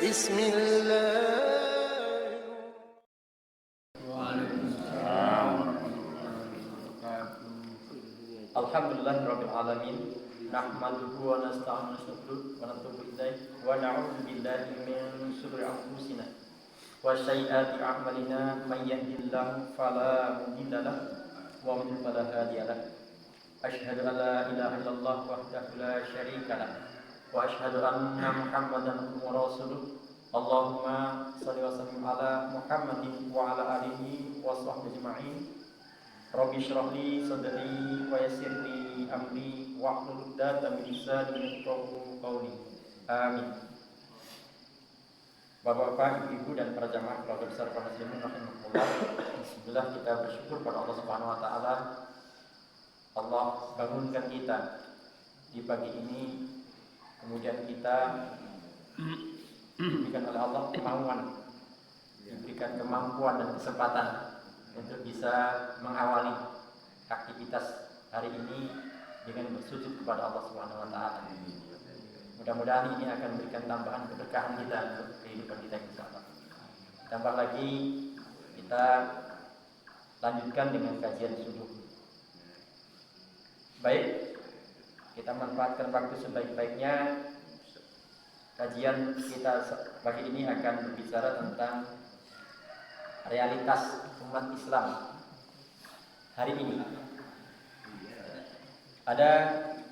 Bismillah. Alhamdulillahirabbil alamin. Nahmaduhu wa nasta'inuhu wa natubu ilaihi wa na'udzu billahi min shururi anfusina wa sayyiati a'malina may yahdihillahu fala mudilla lahu wa man yudlil fala hadiya lahu. Asyhadu an la ilaha illallah wahdahu la syarika lahu wa asyhadu anna Muhammadan abduhu wa rasuluh. Allahumma shalli wa sallim ala Muhammadin wa ala alihi wa sahbihi ajma'in. Rabbi shrah li sadri wa yassir li amri wahlul 'uqdatam min lisani yafqahu qawli. Amin. Bapak-bapak, ibu-ibu dan para jamaah keluarga besar kaum muslimin rahimakumullah. Bismillah, kita bersyukur pada Allah Subhanahu wa taala. Allah bangunkan kita di pagi ini, kemudian kita diberikan oleh Allah diberikan kemampuan dan kesempatan untuk bisa mengawali aktivitas hari ini dengan bersujud kepada Allah Subhanahu wa taala. Mudah-mudahan ini akan memberikan tambahan keberkahan kita untuk kehidupan kita insyaallah. Tambah lagi kita lanjutkan dengan kajian subuh. Baik, kita manfaatkan waktu sebaik-baiknya. Kajian kita pagi ini akan berbicara tentang realitas umat Islam hari ini. Ada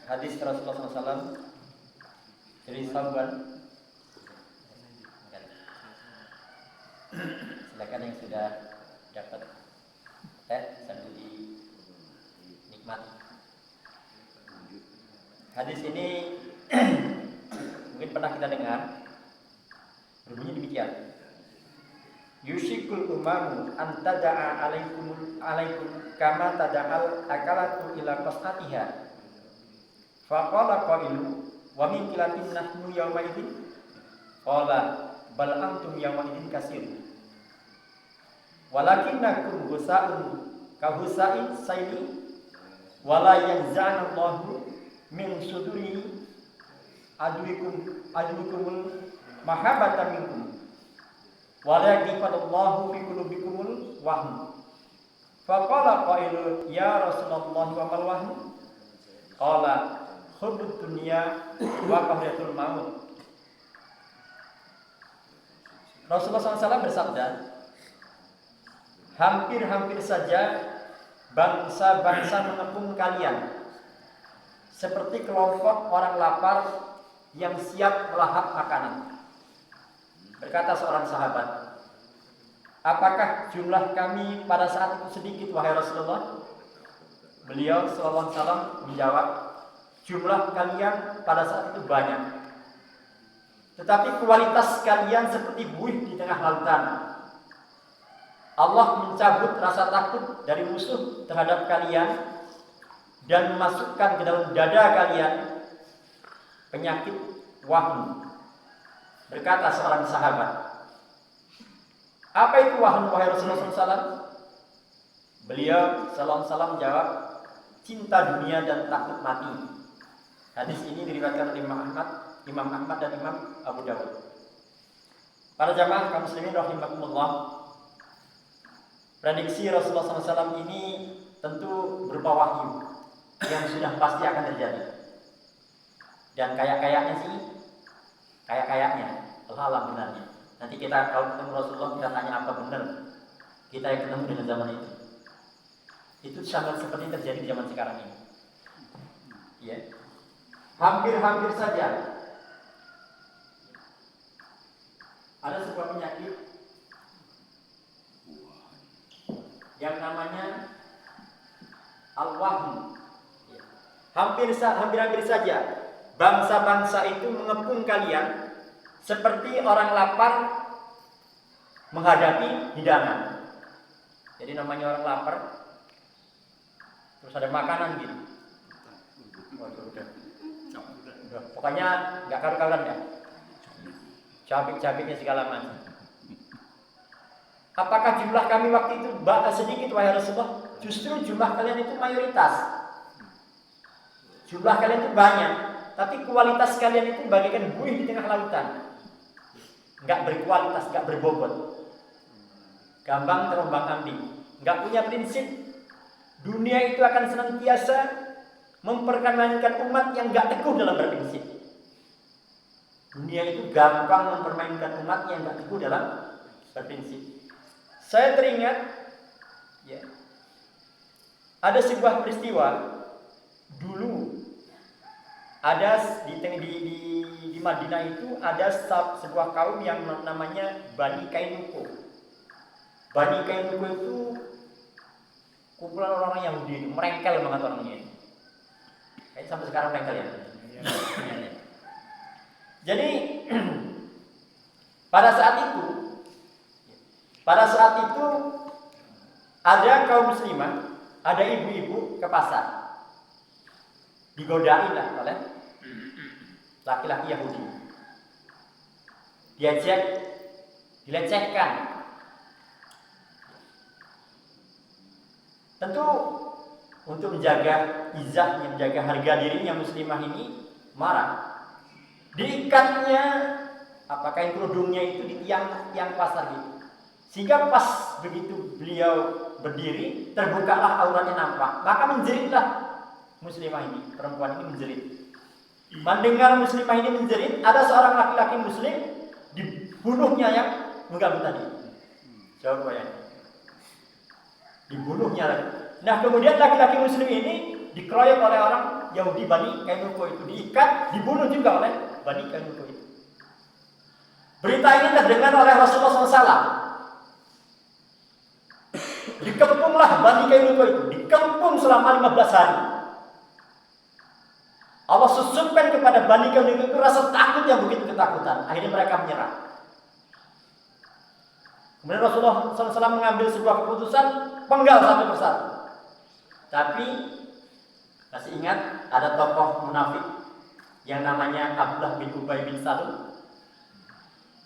hadis Rasulullah SAW dari sahabat. Silakan yang sudah dapat teh sambil dinikmati. Hadis ini mungkin pernah kita dengar. Berbunyi demikian: Yushikul umamu an tada'a alaikum kama tada'al akalatu ila qasatiha. Faqala qailu wa min kilatin nahnu yawma idzin. Qala bal antum yawma idzin kasir. Walakinnakum husa'un ka husa'in sayli wala yanza'ana Allahu min suduri aduikumul mahabbata minkum. Walakin fadallahu fi qulubikumul wahn. Faqala qailu ya Rasulullah wa mal wahn? Qala hubbud dunya wa kahratul maut. Rasulullah SAW bersabda, hampir-hampir saja bangsa-bangsa mengepung kalian seperti kelompok orang lapar yang siap melahap makanan. Berkata seorang sahabat, apakah jumlah kami pada saat itu sedikit wahai Rasulullah? Beliau sallallahu alaihi wasallam menjawab, jumlah kalian pada saat itu banyak, tetapi kualitas kalian seperti buih di tengah lautan. Allah mencabut rasa takut dari musuh terhadap kalian dan memasukkan ke dalam dada kalian penyakit wahn. Berkata seorang sahabat, apa itu wahn wahai Rasulullah SAW? Beliau sallallahu alaihi wasallam jawab, cinta dunia dan takut mati. Hadis ini diriwayatkan oleh Imam Ahmad dan Imam Abu Dawud. Para jamaah kaum muslimin rahimakumullah, prediksi Rasulullah SAW ini tentu berupa wahyu yang sudah pasti akan terjadi. Dan kayaknya Allah benarnya. Nanti kita kalau ketemu Rasulullah kita tanya apa benar kita yang ketemu dengan zaman itu. Itu sangat seperti terjadi di zaman sekarang ini. Ya. Hampir-hampir saja ada sebuah penyakit yang namanya al-wahn. Hampir saja bangsa-bangsa itu mengepung kalian seperti orang lapar menghadapi hidangan. Jadi namanya orang lapar, terus ada makanan gitu. Udah. Pokoknya nggak karu-karuan ya. Cabik-cabiknya segala macam. Apakah jumlah kami waktu itu sedikit wahai Rasulullah? Justru jumlah kalian itu mayoritas. Jumlah kalian itu banyak, tapi kualitas kalian itu bagaikan buih di tengah lautan. nggak berkualitas, nggak berbobot, gampang terombang-ambing, nggak punya prinsip. Dunia itu akan senantiasa memperkenankan umat yang nggak teguh dalam berprinsip. Dunia itu gampang mempermainkan umat yang nggak teguh dalam berprinsip. Saya teringat, ya, ada sebuah peristiwa dulu. Ada di Madinah itu ada sebuah kaum yang namanya Bani Kainuko. Bani Kainuko itu kumpulan orang Yahudi, merengkel banget orangnya. Kayak sampai sekarang merengkel ya. Jadi pada saat itu ada kaum muslimah, ada ibu-ibu ke pasar. Digodain lah oleh laki-laki Yahudi. Diajak, dilecehkan. Tentu untuk menjaga izah, menjaga harga dirinya muslimah ini marah. Diikatnya kain kerudungnya itu di tiang pasar gitu. Sehingga pas begitu beliau berdiri, terbukalah auratnya nampak. Maka menjeritlah muslimah ini, perempuan ini menjerit. Mendengar muslimah ini menjerit, ada seorang laki-laki muslim dibunuhnya yang mengganggu tadi. Coba ya. Dibunuhnya lagi. Nah, kemudian laki-laki muslim ini dikeroyok oleh orang Yahudi Bani Kainuko itu, diikat, dibunuh juga oleh Bani Kainuko itu. Berita ini terdengar oleh Rasulullah SAW. Dikepunglah Bani Kainuko itu, dikepung selama 15 hari. Allah susupkan kepada Bani Kainuko itu rasa takut yang begitu ketakutan. Akhirnya mereka menyerah. Kemudian Rasulullah SAW mengambil sebuah keputusan penggal satu persatu. Tapi masih ingat ada tokoh munafik yang namanya Abdullah bin Ubay bin Salul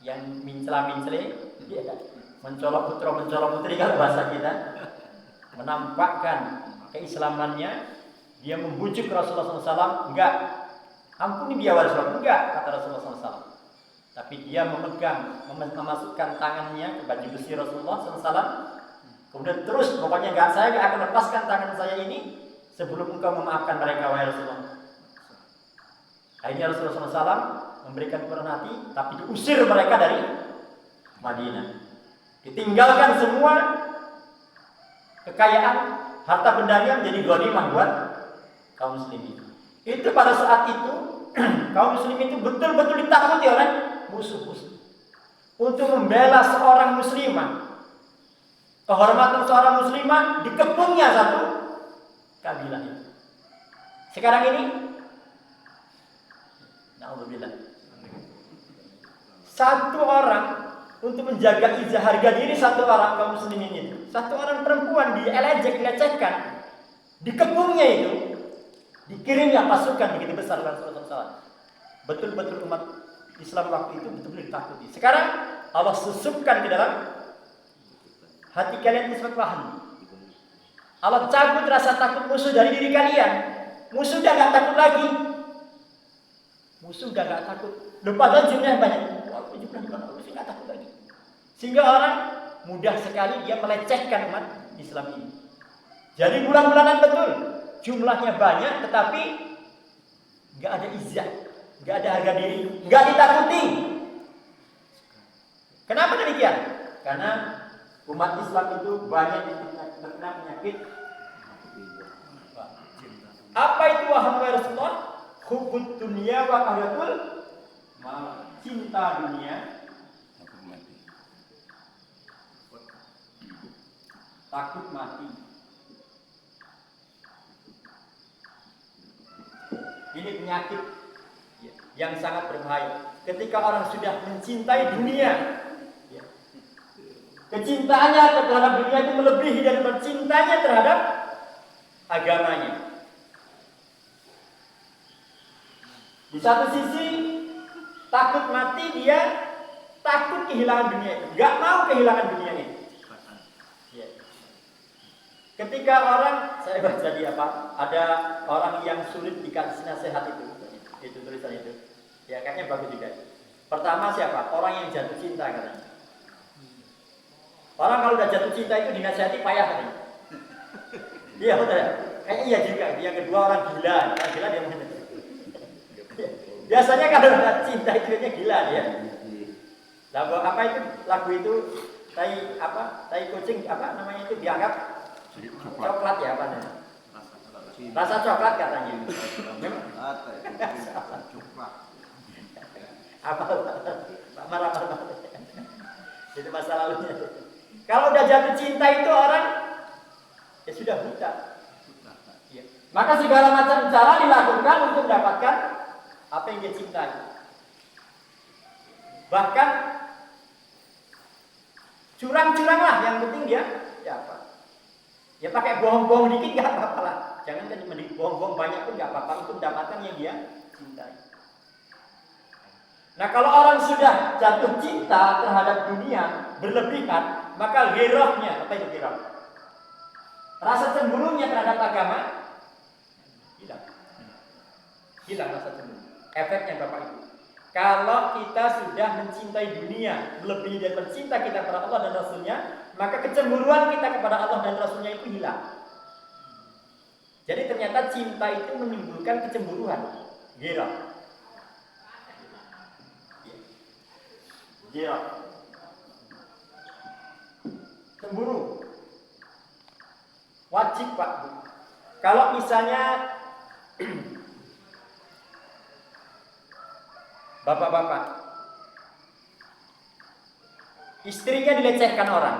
yang mencela-mencela, mencolok putra mencolok putri kalau bahasa kita, menampakkan keislamannya. Dia membujuk Rasulullah SAW, enggak, ampuni dia Rasulullah, enggak, kata Rasulullah SAW. Tapi dia memasukkan tangannya ke baju besi Rasulullah SAW. Kemudian terus, pokoknya saya enggak akan lepaskan tangan saya ini sebelum engkau memaafkan mereka, wahai Rasulullah. Akhirnya Rasulullah SAW memberikan kebenaran hati, tapi diusir mereka dari Madinah. Ditinggalkan semua kekayaan, harta bendanya menjadi ghanimah buat kaum muslimin. Itu pada saat itu kaum muslimin itu betul-betul ditakuti oleh musuh-musuh. Untuk membela seorang muslimah, kehormatan seorang muslimah dikepungnya satu kabilah itu. Sekarang ini, na'udzubillah, satu orang untuk menjaga izah harga diri satu orang kaum muslimin itu, satu orang perempuan dilecehkan, dikepungnya itu, dikirimnya pasukan begitu besar Rasulullah SAW. Betul-betul umat Islam waktu itu betul-betul ditakuti. Sekarang Allah susupkan ke dalam hati kalian ismat waham. Allah cabut rasa takut musuh dari diri kalian. Musuh udah gak takut lagi. Musuh udah gak takut. Padahal jumlahnya banyak. Musuh gak takut lagi. Sehingga orang mudah sekali dia melecehkan umat Islam ini. Jadi bulan-bulanan betul. Jumlahnya banyak tetapi gak ada izzah, gak ada harga diri, gak ditakuti. Kenapa demikian? Karena umat Islam itu banyak terkena penyakit. Apa itu wahai Rasulullah? Hubbud dunia wa kahratul maut. Cinta dunia, takut mati. Ini penyakit yang sangat berbahaya. Ketika orang sudah mencintai dunia, kecintaannya terhadap dunia itu melebihi dari cintanya terhadap agamanya. Di satu sisi takut mati, dia takut kehilangan dunia itu, gak mau kehilangan dunia itu. Ketika orang, saya baca di ada orang yang sulit dikasih nasihat itu tulisan itu, ya kayaknya bagus juga. Pertama siapa? Orang yang jatuh cinta katanya. Orang kalau udah jatuh cinta itu dinasihati payah katanya. Iya betul ya? Iya juga. Yang kedua orang gila. Orang gila dia mana? Biasanya kalau udah cinta itu gila dia. Lagu apa itu? Lagu itu tai kucing apa namanya itu dianggap coklat ya apa namanya? Rasa coklat katanya. Apa? Marah. Itu masa lalunya. Kalau udah jatuh cinta itu orang ya sudah buta. Ya. Maka segala macam cara dilakukan untuk mendapatkan apa yang dia cintai. Bahkan curang-curang lah, yang penting dia ya apa? Ya pakai bohong-bohong dikit nggak apa-apa lah. Jangan kan bohong-bohong banyak pun nggak apa-apa untuk mendapatkan yang dia cintai. Nah kalau orang sudah jatuh cinta terhadap dunia berlebihan, maka ghirahnya, apa itu ghirah? Rasa cemburunya terhadap agama hilang. Hilang rasa cemburu. Efeknya Bapak Ibu. Kalau kita sudah mencintai dunia melebihi dari cinta kita kepada Allah dan Rasulnya, maka kecemburuan kita kepada Allah dan Rasulnya itu hilang. Jadi ternyata cinta itu menimbulkan kecemburuan. Ghirah. Ghirah. Cemburu. Wajib Pak. Kalau misalnya bapak-bapak, istrinya dilecehkan orang,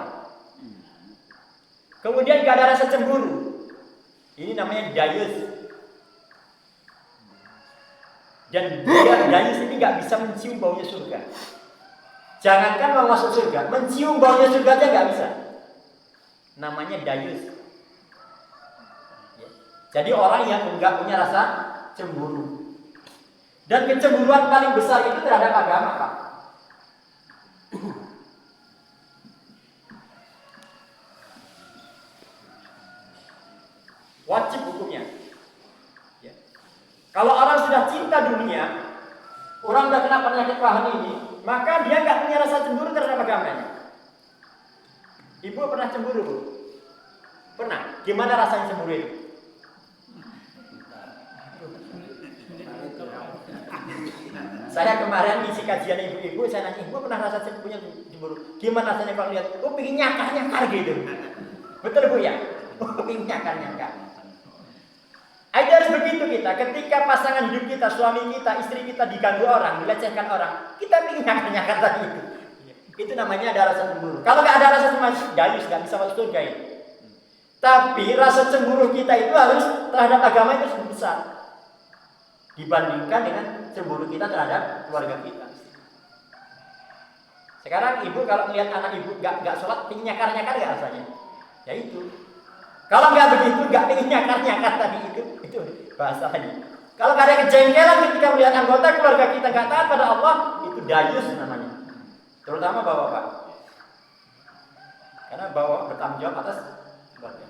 kemudian gak ada rasa cemburu, ini namanya dayus. Dan dayus ini gak bisa mencium baunya surga. Jangankan mau masuk surga, mencium baunya surga aja gak bisa. Namanya dayus. Jadi orang yang enggak punya rasa cemburu. Dan kecemburuan paling besar itu terhadap agama, Pak. Wajib hukumnya. Ya. Kalau orang sudah cinta dunia, orang sudah kena penyakit paham ini, maka dia nggak punya rasa cemburu terhadap agamanya. Ibu pernah cemburu, Bu? Pernah. Gimana rasanya cemburu itu? Saya kemarin ngisi kajian ibu-ibu, saya nanya, ibu pernah rasa punya cemburu? Gimana rasanya kalau lihat, oh pengen nyakar-nyakar gitu. Betul Bu ya? Oh pengen nyakar-nyakar. Itu harus begitu kita, ketika pasangan hidup kita, suami kita, istri kita diganggu orang, dilecehkan orang, kita pengen nyakar-nyakar tadi itu. Itu namanya ada rasa cemburu. Kalau nggak ada rasa cemburu, dayus nggak bisa masuk surga itu. Tapi rasa cemburu kita itu harus terhadap agama itu lebih besar dibandingkan dengan cemburu kita terhadap keluarga kita. Sekarang ibu kalau melihat anak ibu nggak sholat, pengen nyakar-nyakar nggak rasanya? Ya itu. Kalau nggak begitu, nggak pengen nyakar-nyakar tadi itu bahasanya. Kalau nggak ada kejengkelan ketika melihat anggota keluarga kita nggak taat pada Allah, itu dayus namanya. Terutama bapak-bapak. Karena bapak bertanggung jawab atas keluarga.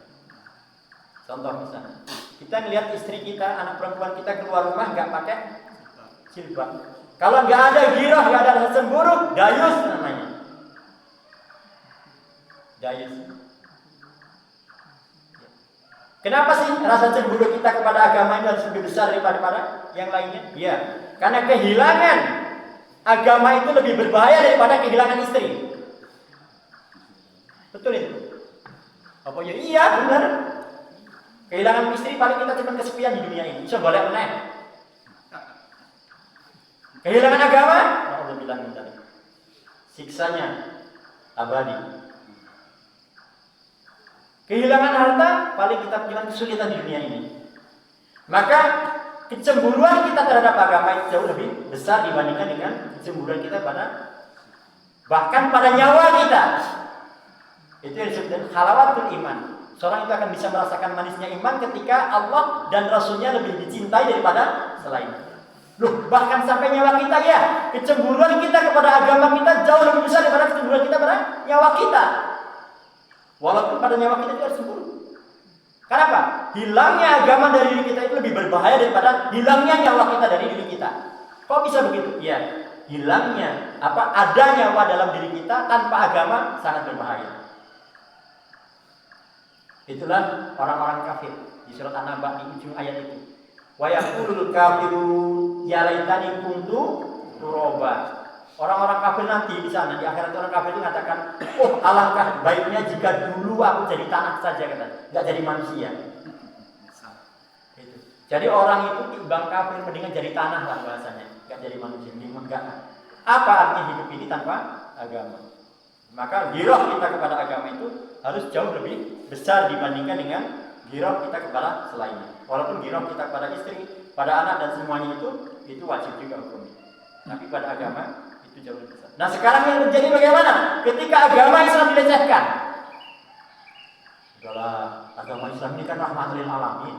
Contoh misalnya, kita melihat istri kita, anak perempuan kita keluar rumah nggak pakai jilbab. Kalau nggak ada ghirah, nggak ada rasa cemburu, dayus namanya. Dayus. Kenapa sih rasa cemburu kita kepada agama ini harus lebih besar daripada yang lainnya? Ya, karena kehilangan agama itu lebih berbahaya daripada kehilangan istri. Betul itu? Apa ya? Iya benar. Kehilangan istri paling kita cuma kesepian di dunia ini. Bisa boleh meneh. Kehilangan agama, Allah bilang tadi. Siksanya abadi. Kehilangan harta, paling kita punya kesulitan di dunia ini. Maka kecemburuan kita terhadap agama itu jauh lebih besar dibandingkan dengan kecemburuan kita bahkan pada nyawa kita. Itu yang disebut halawatul iman. Seorang itu akan bisa merasakan manisnya iman ketika Allah dan Rasulnya lebih dicintai daripada selainnya. Loh, bahkan sampai nyawa kita ya, kecemburuan kita kepada agama kita jauh lebih besar daripada kecemburuan kita pada nyawa kita. Walaupun pada nyawa kita juga harus cemburu. Kenapa? Hilangnya agama dari diri kita itu lebih berbahaya daripada hilangnya nyawa kita dari diri kita. Kok bisa begitu? Ya, hilangnya ada nyawa dalam diri kita tanpa agama sangat berbahaya. Itulah orang-orang kafir di surat An-Naba di ujung ayat itu. Wa yaqulul kafiru ya laitani kuntu turaba. Orang-orang kafir nanti di sana di akhirat orang kafir itu mengatakan, "Oh, alangkah baiknya jika dulu aku jadi tanah saja," kata. Enggak jadi manusia. Itu. Jadi orang itu timbang kafir mendingan jadi tanah lah bahasanya. Enggak jadi manusia, mendingan enggak. Apa artinya hidup ini tanpa agama? Maka ghirah kita kepada agama itu harus jauh lebih besar dibandingkan dengan ghirah kita kepada selainnya. Walaupun ghirah kita kepada istri, pada anak dan semuanya itu wajib juga hukumnya. Tapi pada agama itu jauh lebih besar. Nah sekarang yang terjadi bagaimana? Ketika agama Islam dilecehkan. Udahlah, agama Islam ini kan rahmatul lil alamin.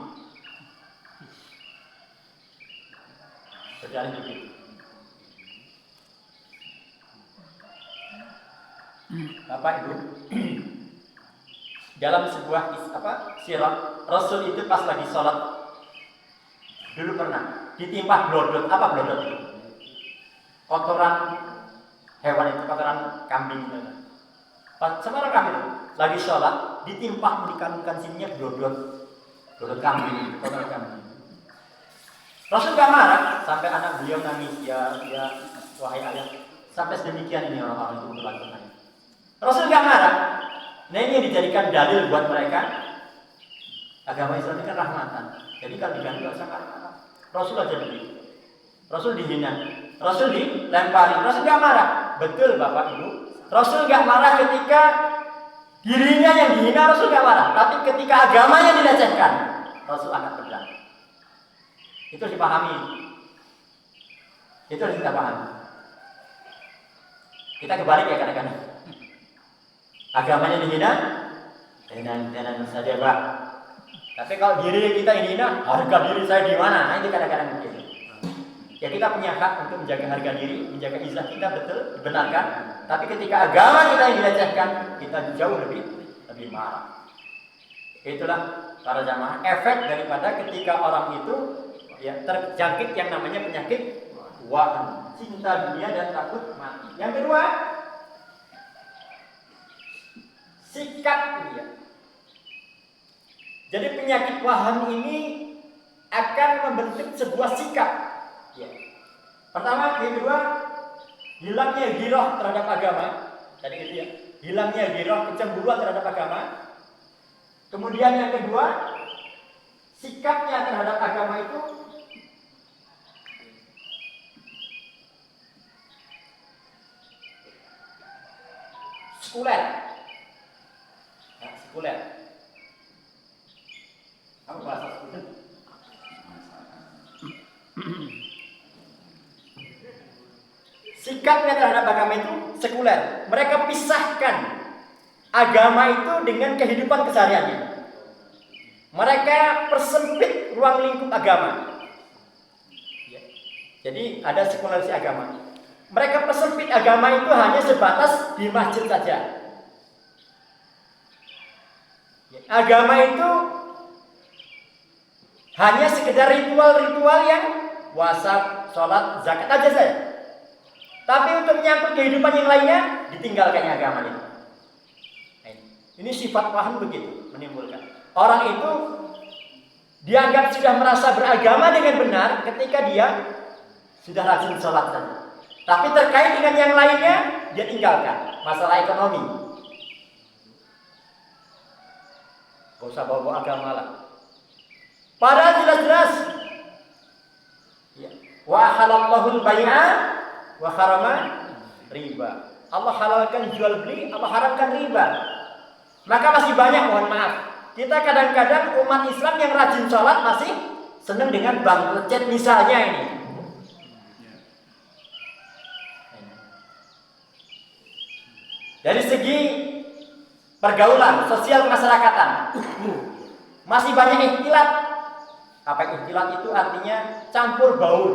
Berjalan begitu. Bapak Ibu, dalam sebuah sirah Rasul itu pas lagi sholat dulu pernah ditimpa blodot. Apa blodot itu? Kotoran hewan itu, kotoran kambing itu. Pas seorang kafir lagi sholat ditimpa di sininya blodot kambing, kotoran kambing. Rasul gak marah sampai anak beliau nangis, ya wahai ayah, sampai sedemikian ini orang-orang itu melakukan. Rasul gak marah. Nah ini yang dijadikan dalil buat mereka. Agama Islam ini kan rahmatan. Jadi kalau diganggu gak usah marah. Rasul aja begitu. Rasul dihina, Rasul dilempari, Rasul gak marah. Betul Bapak Ibu. Rasul gak marah ketika dirinya yang dihina, Rasul gak marah. Tapi ketika agamanya dilecehkan, Rasul akan pedang. Itu dipahami. Itu harus kita pahami. Kita kebalik ya kadang-kadang. Agamanya dihina, tenan saja Pak. Tapi kalau diri kita dihina, harga diri saya di mana? Nah itu kadang-kadang begitu. Ya kita punya hak untuk menjaga harga diri, menjaga izzah kita betul, dibenarkan. Tapi ketika agama kita yang dilecehkan, kita jauh lebih marah. Itulah para jamaah efek daripada ketika orang itu ya terjangkit yang namanya penyakit wahan, cinta dunia dan takut mati. Yang kedua, sikap dia. Jadi penyakit waham ini akan membentuk sebuah sikap. Ya. Pertama, yang kedua, hilangnya ghirah terhadap agama. Tadi itu ya, hilangnya ghirah, kecemburuan terhadap agama. Kemudian yang kedua, sikapnya terhadap agama itu sekuler. Sekuler. Apa bahasa sekuler? Sikapnya terhadap agama itu sekuler. Mereka pisahkan agama itu dengan kehidupan kesehariannya. Mereka persempit ruang lingkup agama. Jadi ada sekularisasi agama. Mereka persempit agama itu hanya sebatas di masjid saja. Agama itu hanya sekedar ritual-ritual yang puasa, sholat, zakat aja saja. Tapi untuk menyangkut kehidupan yang lainnya ditinggalkannya agama itu. Ini sifat paham begitu menimbulkan. Orang itu dianggap sudah merasa beragama dengan benar ketika dia sudah rajin sholat saja. Tapi terkait dengan yang lainnya dia tinggalkan. Masalah ekonomi, gak usah bawa agama lah. Padahal jelas-jelas ya. Wa halallahu al-bai'a wa harama riba. Allah halalkan jual beli, Allah haramkan riba. Maka masih banyak, mohon maaf, kita kadang-kadang umat Islam yang rajin sholat masih senang dengan bank lecet misalnya ini. Dari segi pergaulan, sosial kemasyarakatan masih banyak ikhtilat. Apa ikhtilat itu artinya campur baur.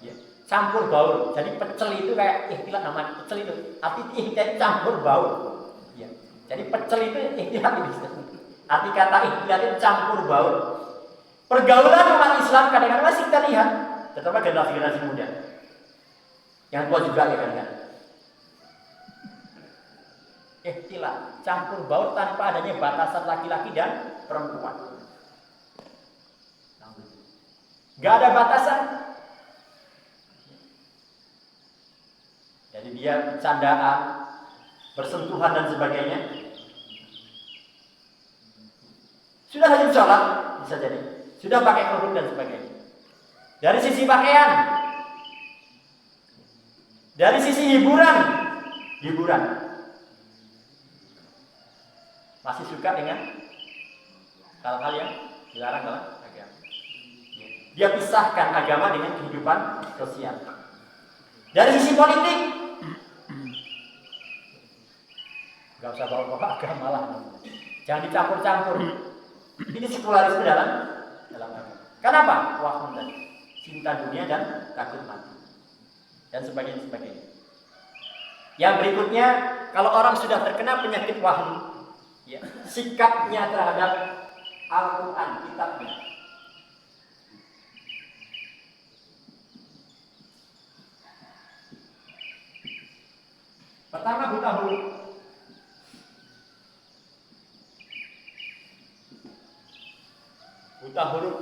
Ya, campur baur. Jadi pecel itu kayak ikhtilat, namanya pecel itu. Arti ikhtilat campur baur. Ya. Jadi pecel itu ikhtilat itu. Arti kata ikhtilat itu campur baur. Pergaulan umat Islam kadang-kadang masih kita lihat, terutama generasi muda. Yang tua juga ya kan? Ikhtilat, campur baur tanpa adanya batasan laki-laki dan perempuan. Gak ada batasan. Jadi dia bercandaan, bersentuhan dan sebagainya. Sudah hajat sholat, bisa jadi. Sudah pakai kerudung dan sebagainya. Dari sisi pakaian, dari sisi hiburan, masih suka dengan hal-hal yang dilarang dalam agama. Dia pisahkan agama dengan kehidupan sosial. Dari sisi politik, gak usah bawa agama lah. Jangan dicampur-campur. Ini sekularisme dalam agama. Kenapa? Wah, cinta dunia dan takut mati. Dan sebagainya. Yang berikutnya, kalau orang sudah terkena penyakit waham, ya, sikapnya terhadap Al-Quran, kitabnya. Pertama, buta huruf. Buta huruf.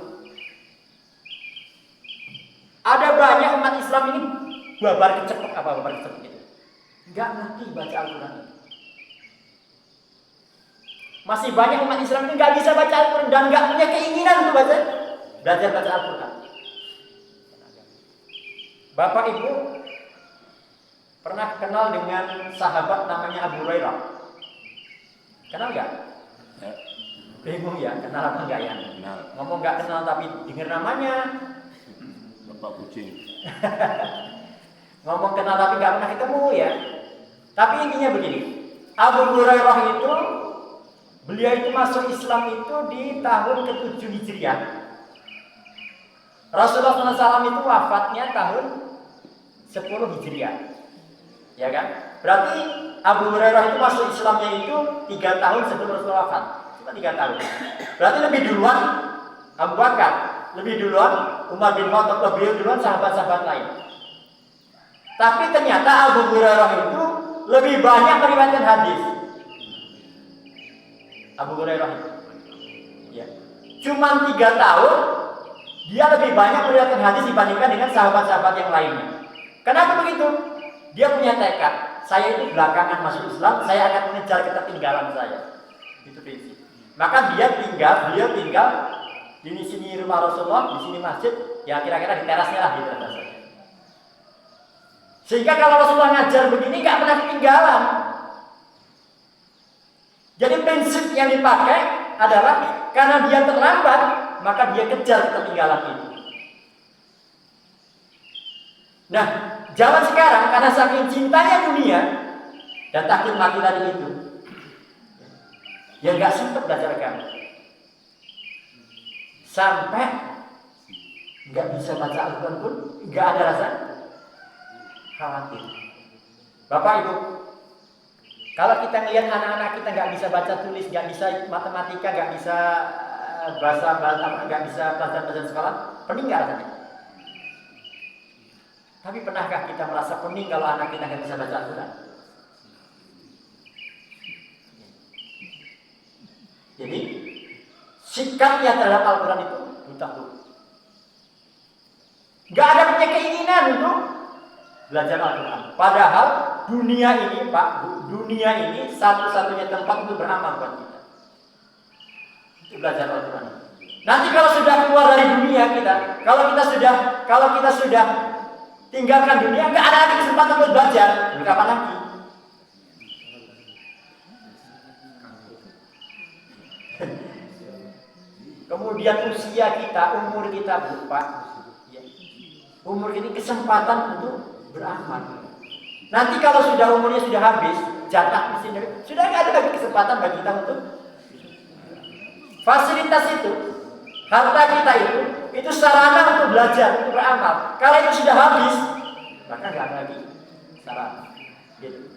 Ada banyak umat Islam ini babar kecepek itu. Nggak ngerti baca Al-Quran. Masih banyak umat Islam ini nggak bisa baca Al-Quran dan nggak punya keinginan untuk belajar baca Al-Quran. Bapak Ibu pernah kenal dengan sahabat namanya Abu Hurairah? Kenal nggak? Bingung ya, kenal apa enggak ya? Kenal. Ngomong nggak kenal tapi dengar namanya. Bapak kucing. Ngomong kenal tapi nggak pernah ketemu ya. Tapi intinya begini, Abu Hurairah itu, beliau itu masuk Islam itu di tahun ke-7 Hijriah. Rasulullah SAW itu wafatnya tahun 10 Hijriah. Ya kan? Berarti Abu Hurairah itu masuk Islamnya itu 3 tahun sebelum Rasulullah wafat. Cuma 3 tahun. Berarti lebih duluan Abu Bakar, lebih duluan Umar bin Khattab, lebih duluan sahabat-sahabat lain. Tapi ternyata Abu Hurairah itu lebih banyak meriwayatkan hadis. Abu Hurairah itu, ya, cuma 3 tahun dia lebih banyak meriwayatkan hadis dibandingkan dengan sahabat-sahabat yang lainnya. Kenapa begitu? Dia punya tekad. Saya itu belakangan masuk Islam, saya akan mengejar ketertinggalan saya. Itu prinsip. Maka beliau tinggal di sini rumah Rasulullah, di sini masjid, ya kira-kira di terasnya lah gitu. Sehingga kalau Rasulullah ngajar begini nggak pernah ketinggalan. Jadi prinsip yang dipakai adalah karena dia terlambat, maka dia kejar ketertinggalan itu. Nah, zaman sekarang karena saking cintanya dunia dan takut mati tadi itu, ya nggak sempat belajar agama. Sampai nggak bisa baca Al-Quran pun nggak ada rasa khawatir. Bapak Ibu, kalau kita ngelihat anak-anak kita nggak bisa baca tulis, nggak bisa matematika, nggak bisa bahasa, nggak bisa pelajaran sekolah, pening nggak rasanya? Tapi pernahkah kita merasa pening kalau anak kita nggak bisa baca Al-Quran? Jadi sikapnya terhadap Al-Quran itu buta huruf. Nggak ada punya keinginan untuk belajar Al-Quran. Padahal dunia ini, Pak, dunia ini satu-satunya tempat untuk beramal buat kita. Itu belajar Al-Quran. Nanti kalau sudah keluar dari dunia kita, kalau kita sudah tinggalkan dunia, nggak ada lagi kesempatan untuk belajar. Kapan lagi? Kemudian usia kita, umur kita berapa? Umur ini kesempatan untuk beramal. Nanti kalau umurnya sudah habis, jatah mesin sudah nggak ada lagi kesempatan bagi kita untuk fasilitas itu, harta kita itu sarana untuk belajar, untuk beramal. Kalau itu sudah habis, maka nggak ada lagi sarana. Gitu.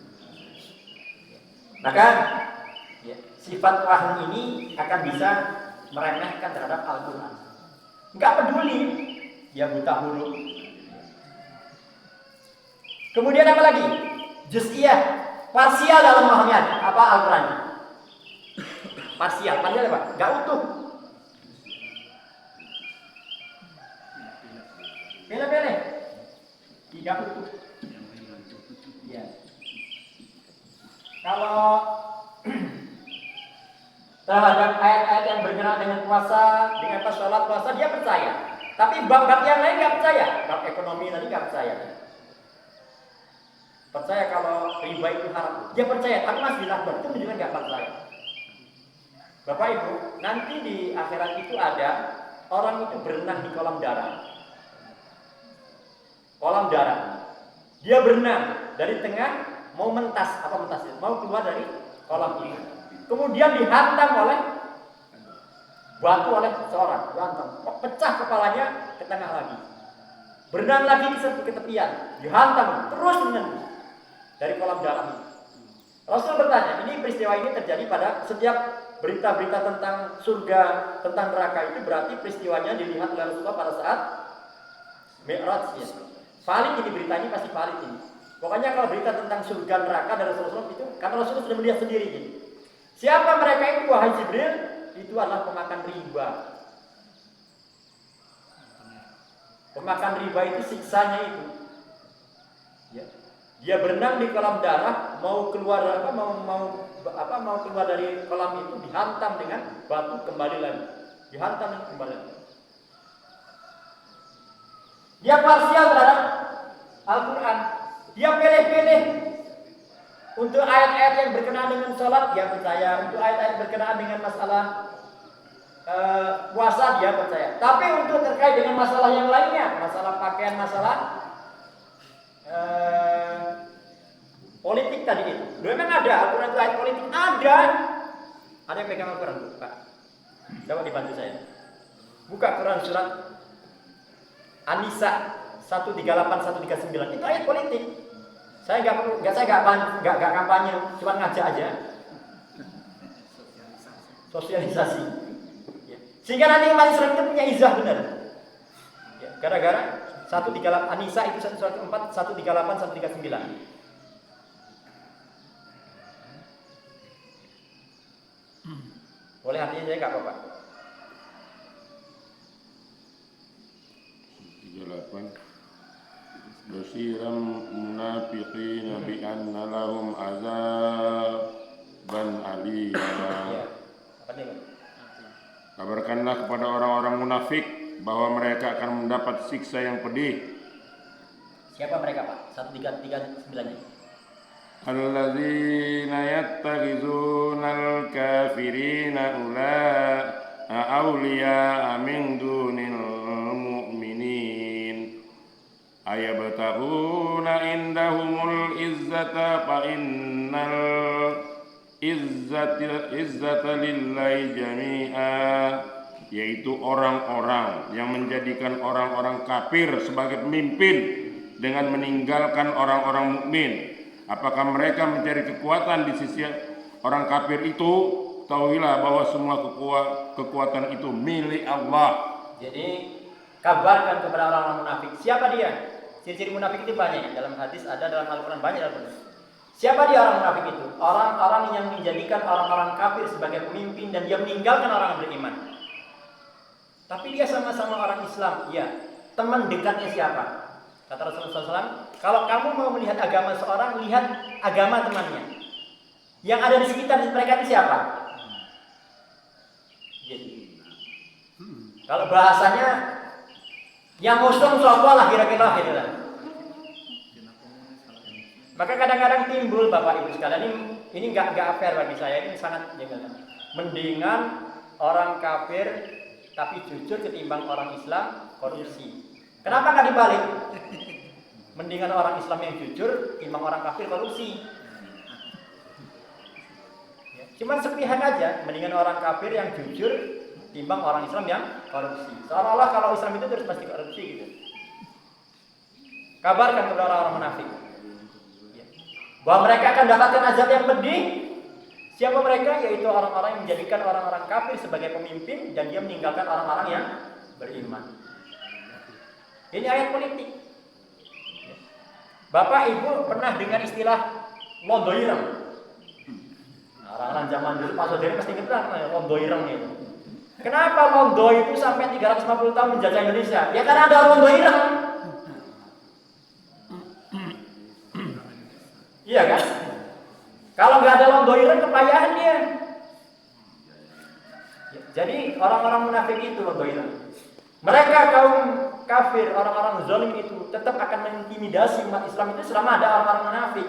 Maka ya, sifat waham ini akan bisa meremehkan terhadap Al-Quran. Nggak peduli, dia buta huruf. Kemudian apa lagi? Juz'iyah, parsial dalam memahami apa Al-Quran. Parsial apa? Gak utuh. Pilih-pilih. Tidak utuh. Ya. Kalau terhadap ayat-ayat yang berkenaan dengan puasa, dengan sholat puasa, dia percaya. Tapi bab-bab yang lain nggak percaya. Bab ekonomi tadi nggak percaya. Percaya kalau riba itu haram. Dia percaya, tapi masih akbar itu menunjukkan nggak percaya. Bapak Ibu, nanti di akhirat itu ada orang itu berenang di kolam darah. Kolam darah. Dia berenang dari tengah mau mentas, mau keluar dari kolam itu. Kemudian dihantam oleh batu oleh seorang, dihantam, pecah kepalanya ke tengah lagi. Berenang lagi ke tepian, dihantam terus menendus dari kolam darah itu. Rasul bertanya, ini peristiwa ini terjadi pada setiap berita-berita tentang surga, tentang neraka itu berarti peristiwanya dilihat oleh Rasulullah pada saat Mi'raj ya. Valid ini berita ini pasti valid ini. Pokoknya kalau berita tentang surga neraka dari Rasulullah itu, karena Rasulullah sudah melihat sendiri ini. Siapa mereka itu wahai Jibril? Itu adalah pemakan riba. Pemakan riba itu siksanya itu. Ya. Dia berenang di kolam darah, mau keluar mau keluar dari kolam itu dihantam dengan batu kembali lagi. Dihantam dan kembali lagi. Dia parsial terhadap Al-Quran. Dia pilih-pilih. Untuk ayat-ayat yang berkenaan dengan sholat dia percaya. Untuk ayat-ayat berkenaan dengan masalah puasa dia percaya. Tapi untuk terkait dengan masalah yang lainnya, masalah pakaian, masalah politik tadi itu. Memang ada Al-Quran itu ayat politik ada. Ada yang pegang Al-Quran tuh, Pak. Coba dibantu saya. Buka Quran surat An-Nisa 138 139. Itu ayat politik. Saya nggak kampanye, cuma ngajak aja. Sosialisasi. Ya. Sehingga nanti umat Islam itu punya izah benar. Ya. Gara-gara 138 An-Nisa itu surat 4 138 139. Boleh artinya saya nggak apa-apa. 38 Basiran munafiqina bi anna lahum azaban aliyah. Kabarkanlah kepada orang-orang munafik bahwa mereka akan mendapat siksa yang pedih. Siapa mereka, Pak? 139-nya. Alladzina yattakhizunal kafirina awliya min dunil mu'minin ayabtaghuna indahumul izzata fa innal izzata lillahi jami'a, yaitu orang-orang yang menjadikan orang-orang kafir sebagai pemimpin dengan meninggalkan orang-orang mukmin. Apakah mereka mencari kekuatan di sisi orang kafir itu? Tahuilah bahwa semua kekuatan itu milik Allah. Jadi kabarkan kepada orang-orang munafik. Siapa dia? Ciri-ciri munafik itu banyak. Dalam hadis ada, dalam Al-Quran banyak. Siapa dia orang munafik itu? Orang-orang yang menjadikan orang-orang kafir sebagai pemimpin dan dia meninggalkan orang beriman. Tapi dia sama-sama orang Islam. Ya, teman dekatnya siapa? Kata Rasulullah SAW, kalau kamu mau melihat agama seorang, lihat agama temannya. Yang ada di sekitar mereka itu siapa? Gitu. Kalau bahasanya, yang musuh sopo lah kira-kira gitu lah. Maka kadang-kadang timbul Bapak Ibu sekalian, ini nggak fair bagi saya, ini sangat jangan. Mendingan orang kafir tapi jujur ketimbang orang Islam korupsi. Kenapa nggak dibalik? Mendingan orang Islam yang jujur ketimbang orang kafir korupsi. Ya, cuman sepihak aja, mendingan orang kafir yang jujur ketimbang orang Islam yang korupsi. Seolah-olah kalau Islam itu terus pasti korupsi gitu. Kabarkan kepada orang-orang munafik bahwa mereka akan dapatkan azab yang pedih. Siapa mereka? Yaitu orang-orang yang menjadikan orang-orang kafir sebagai pemimpin dan dia meninggalkan orang-orang yang beriman. Ini ayat politik. Bapak Ibu pernah dengar istilah londo ireng? Nah, orang-orang zaman dulu Pak Saudari pasti ngerti londo ireng itu. Kenapa londo itu sampai 350 tahun menjajah Indonesia? Ya karena ada londo ireng. Iya kan? Kalau nggak ada londo ireng kepayahan dia. Jadi orang-orang munafik itu londo ireng. Mereka kaum kafir, orang-orang zalim itu tetap akan mengintimidasi umat Islam itu selama ada orang-orang munafik.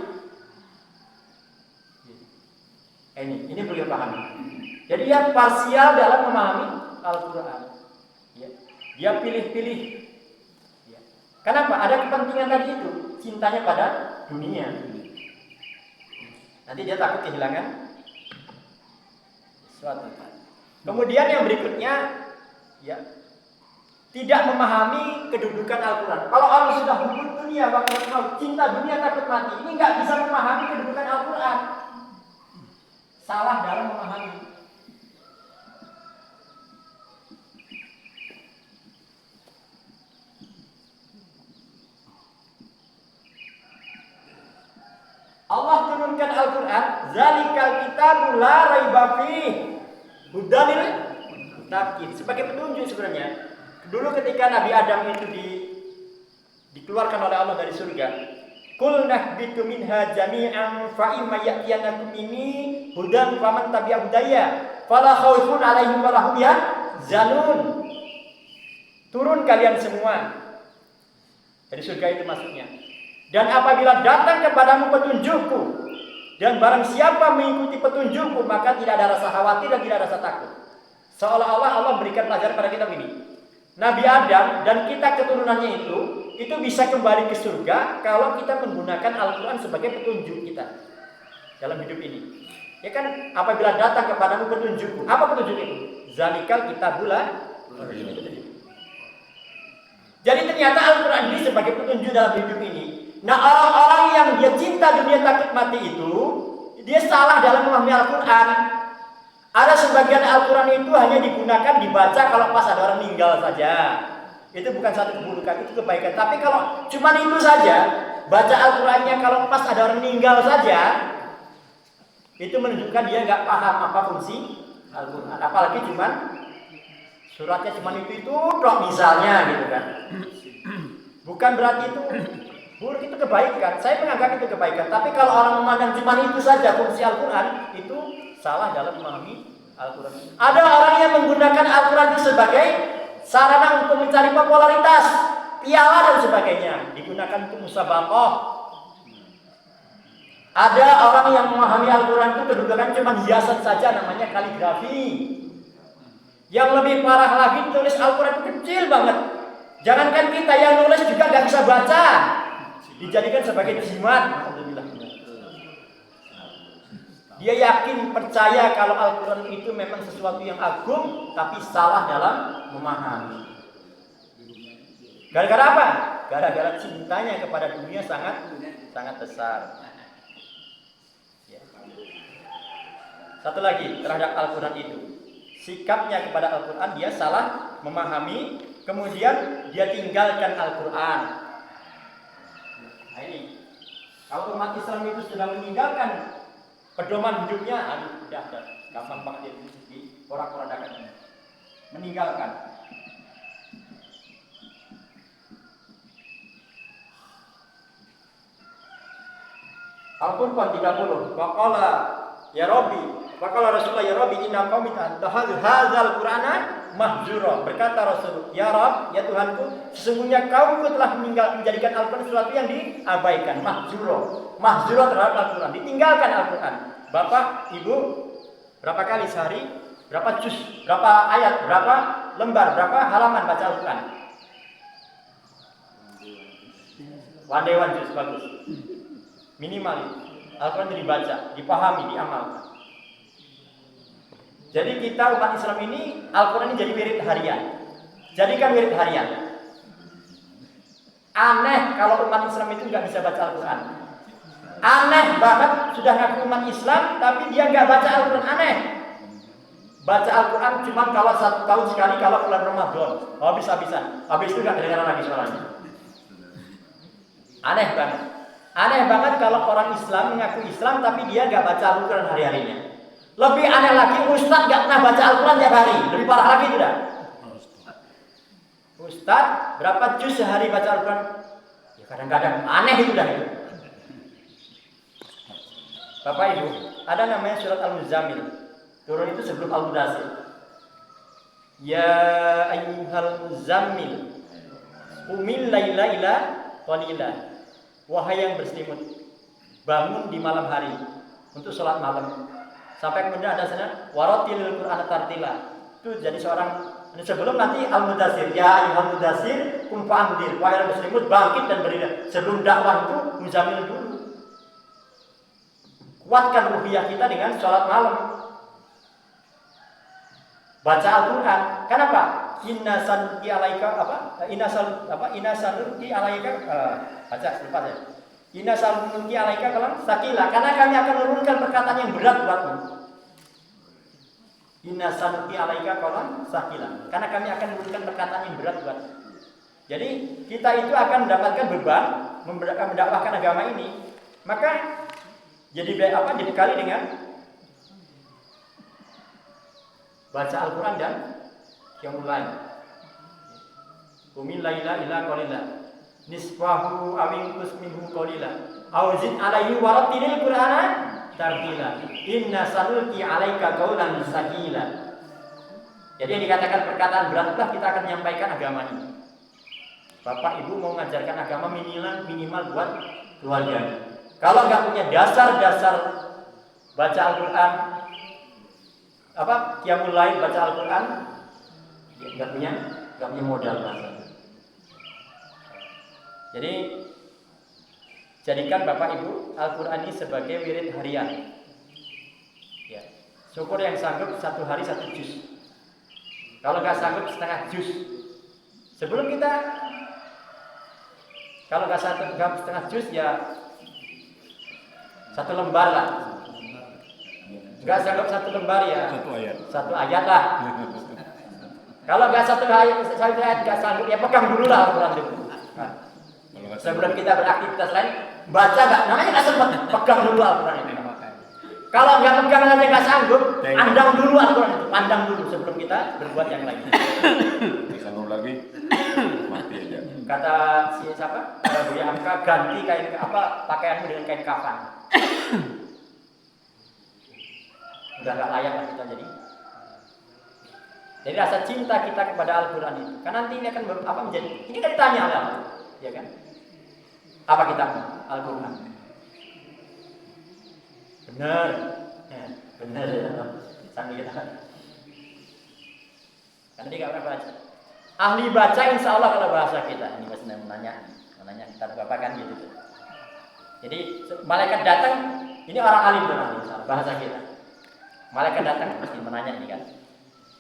Ini beliau pahami. Jadi dia parsial dalam memahami Al-Quran. Dia pilih-pilih. Kenapa? Ada kepentingan tadi itu, cintanya pada dunia. Nanti dia takut kehilangan sesuatu. Kemudian yang berikutnya, tidak memahami kedudukan Al-Quran. Kalau orang sudah hubung dunia, cinta dunia takut mati, ini nggak bisa memahami kedudukan Al-Quran. Salah dalam memahami. Allah turunkan Al-Quran, zalikal kitabul la raiba fihi hudanil muttaqin, sebagai petunjuk sebenarnya. Dulu ketika Nabi Adam itu dikeluarkan oleh Allah dari surga, qul nahbitu minha jami'an fa imma ya'tiyanakum minni hudan faman tabi'a hudaya fala khaufun 'alaihim wa lahum yahzanun. Turun kalian semua dari surga itu masuknya. Dan apabila datang kepadamu petunjukku dan barang siapa mengikuti petunjukku maka tidak ada rasa khawatir dan tidak ada rasa takut. Seolah-olah Allah berikan pelajaran pada kita begini. Nabi Adam dan kita keturunannya itu bisa kembali ke surga kalau kita menggunakan Al-Quran sebagai petunjuk kita dalam hidup ini. Ya kan, apabila datang kepadamu petunjukku, apa petunjuk itu? Zalikal kitabul la. Jadi ternyata Al-Quran ini sebagai petunjuk dalam hidup ini. Nah, orang-orang yang dia cinta dunia takut mati itu, dia salah dalam memahami Al-Quran. Ada sebagian Al-Quran itu hanya digunakan dibaca kalau pas ada orang meninggal saja. Itu bukan satu keburukan, itu kebaikan. Tapi kalau cuma itu saja, baca Al-Qurannya kalau pas ada orang meninggal saja, itu menunjukkan dia nggak paham apa fungsi Al-Quran. Apalagi cuma suratnya cuma itu dok misalnya gitu kan. Bukan berarti itu buruk, itu kebaikan. Saya menganggap itu kebaikan. Tapi kalau orang memandang cuma itu saja fungsi Al-Quran, itu salah dalam memahami Al-Quran. Ada orang yang menggunakan Al-Quran itu sebagai sarana untuk mencari popularitas, piala dan sebagainya, digunakan untuk musabaqah. Ada orang yang memahami Al-Quran itu kedudukan cuma hiasan saja, namanya kaligrafi. Yang lebih parah lagi, tulis Al-Quran itu kecil banget. Jangankan kita yang nulis juga nggak bisa baca, dijadikan sebagai jimat. Dia yakin, percaya kalau Al-Quran itu memang sesuatu yang agung, tapi salah dalam memahami. Gara-gara apa? Gara-gara cintanya kepada dunia sangat besar. Ya. Satu lagi terhadap Al-Quran itu, sikapnya kepada Al-Quran, dia salah memahami, kemudian dia tinggalkan Al-Quran. Nah ini, kalau umat Islam itu sudah meninggalkan pedoman hidupnya, udah gampang banget dia di porak-porandakan, meninggalkan. Al-Furqan 30. Waqala ya Rabbi, waqala Rasulullah ya Rabbi inna qaumi takhadhu hadzal Qur'ana mahjura. Berkata Rasul, ya Rabb, ya Tuhanku, sesungguhnya kaumku telah menjadikan Al-Quran sesuatu yang diabaikan, mahjura terhadap Al-Quran, ditinggalkan Al-Quran. Bapak, Ibu, berapa kali sehari, berapa juz, berapa ayat, berapa lembar, berapa halaman baca Al-Quran? One day one juz, bagus. Minimal Al-Quran itu dibaca, dipahami, diamalkan. Jadi kita umat Islam ini, Al-Quran ini jadi wirid harian. Jadikan wirid harian. Aneh kalau umat Islam itu nggak bisa baca Al-Quran. Aneh banget, sudah ngaku umat Islam, tapi dia nggak baca Al-Quran. Aneh. Baca Al-Quran cuma kalau 1 tahun sekali, kalau bulan Ramadan. Habis-habisan. Habis itu nggak kedengaran lagi suaranya. Aneh banget. Aneh banget kalau orang Islam mengaku Islam tapi dia nggak baca Al-Quran hari-harinya. Lebih aneh lagi, Ustadz nggak pernah baca Al-Quran tiap hari. Lebih parah lagi itu dah. Ustadz berapa juz sehari baca Al-Quran? Ya kadang-kadang aneh itu dah itu. Bapak Ibu, ada namanya surat Al-Muzammil. Turun itu sebelum Al-Mudaththir. Ya ayyuhal muzammil qumil laila illa qalila. Wahai yang berselimut, bangun di malam hari untuk sholat malam. Sampai kemudian ada sana waratilil Qur'ana tartila. Itu jadi seorang sebelum nanti Al-Mudaththir. Ya ayyuhal mudaththir qum fa'andzir. Wahai yang berselimut, bangkit dan beridah. Sebelum dakwah itu muzammil dulu. Kuatkan ruhiyah kita dengan sholat malam. Baca Al-Quran. Kenapa? Inna sanulqi alaika baca lupa saya. Inna sanulqi alaika kalam sakila. Karena kami akan menurunkan perkataan yang berat buatmu. Inna sanulqi alaika kalam sakila. Karena kami akan menurunkan perkataan yang berat buatmu. Jadi kita itu akan mendapatkan beban mendakwahkan agama ini. Maka jadi dibekali dengan baca Al-Quran dan qiyamul lail. Qumil laila illa qalila. Nisfahu aw inqus minhu qalila. Aw zid alaihi warattilil Qur'ana tartila. Inna sanulqi alaika qaulan sakila. Jadi yang dikatakan perkataan beratlah kita akan menyampaikan agama ini. Bapak Ibu mau mengajarkan agama minimal buat keluarga. Kalau nggak punya dasar-dasar baca Al-Quran, qiyamul lail baca Al-Quran, ya nggak punya modal bahasa. Jadi jadikan Bapak Ibu Al-Quran ini sebagai wirid harian. Ya, syukur yang sanggup satu hari 1 juz. Kalau nggak sanggup setengah juz. Sebelum kita, kalau nggak setengah juz ya 1 lembar lah. Nggak sanggup 1 lembar ya 1 ayat lah. Kalau nggak 1 ayat nggak sanggup ya pegang dulu lah Al-Quran itu. Nah, sebelum kita beraktivitas lain, baca nggak? Namanya nggak sempat, pegang dulu Al-Quran itu. Kalau nggak pegang aja nggak sanggup, pandang dulu Al-Quran itu, pandang dulu sebelum kita berbuat yang lain. Disanggup lagi, mati aja. Kata siapa? Kata Buya Hamka, ganti kain pakaianmu dengan kain kafan. Udah nggak layak lah kita jadi. Jadi rasa cinta kita kepada Al-Quran itu, kan nanti ini akan menjadi. Ini kan ditanya oleh Allah, ya kan? Apa kita Al-Quran? Benar, benar ya. Sambil kita. Karena dia nggak pernah baca. Ahli baca insya Allah kalau bahasa kita. Ini masih menanya kita apa kan gitu. Jadi malaikat datang, ini orang alim benar bahasa kita. Malaikat datang pasti menanya ini kan,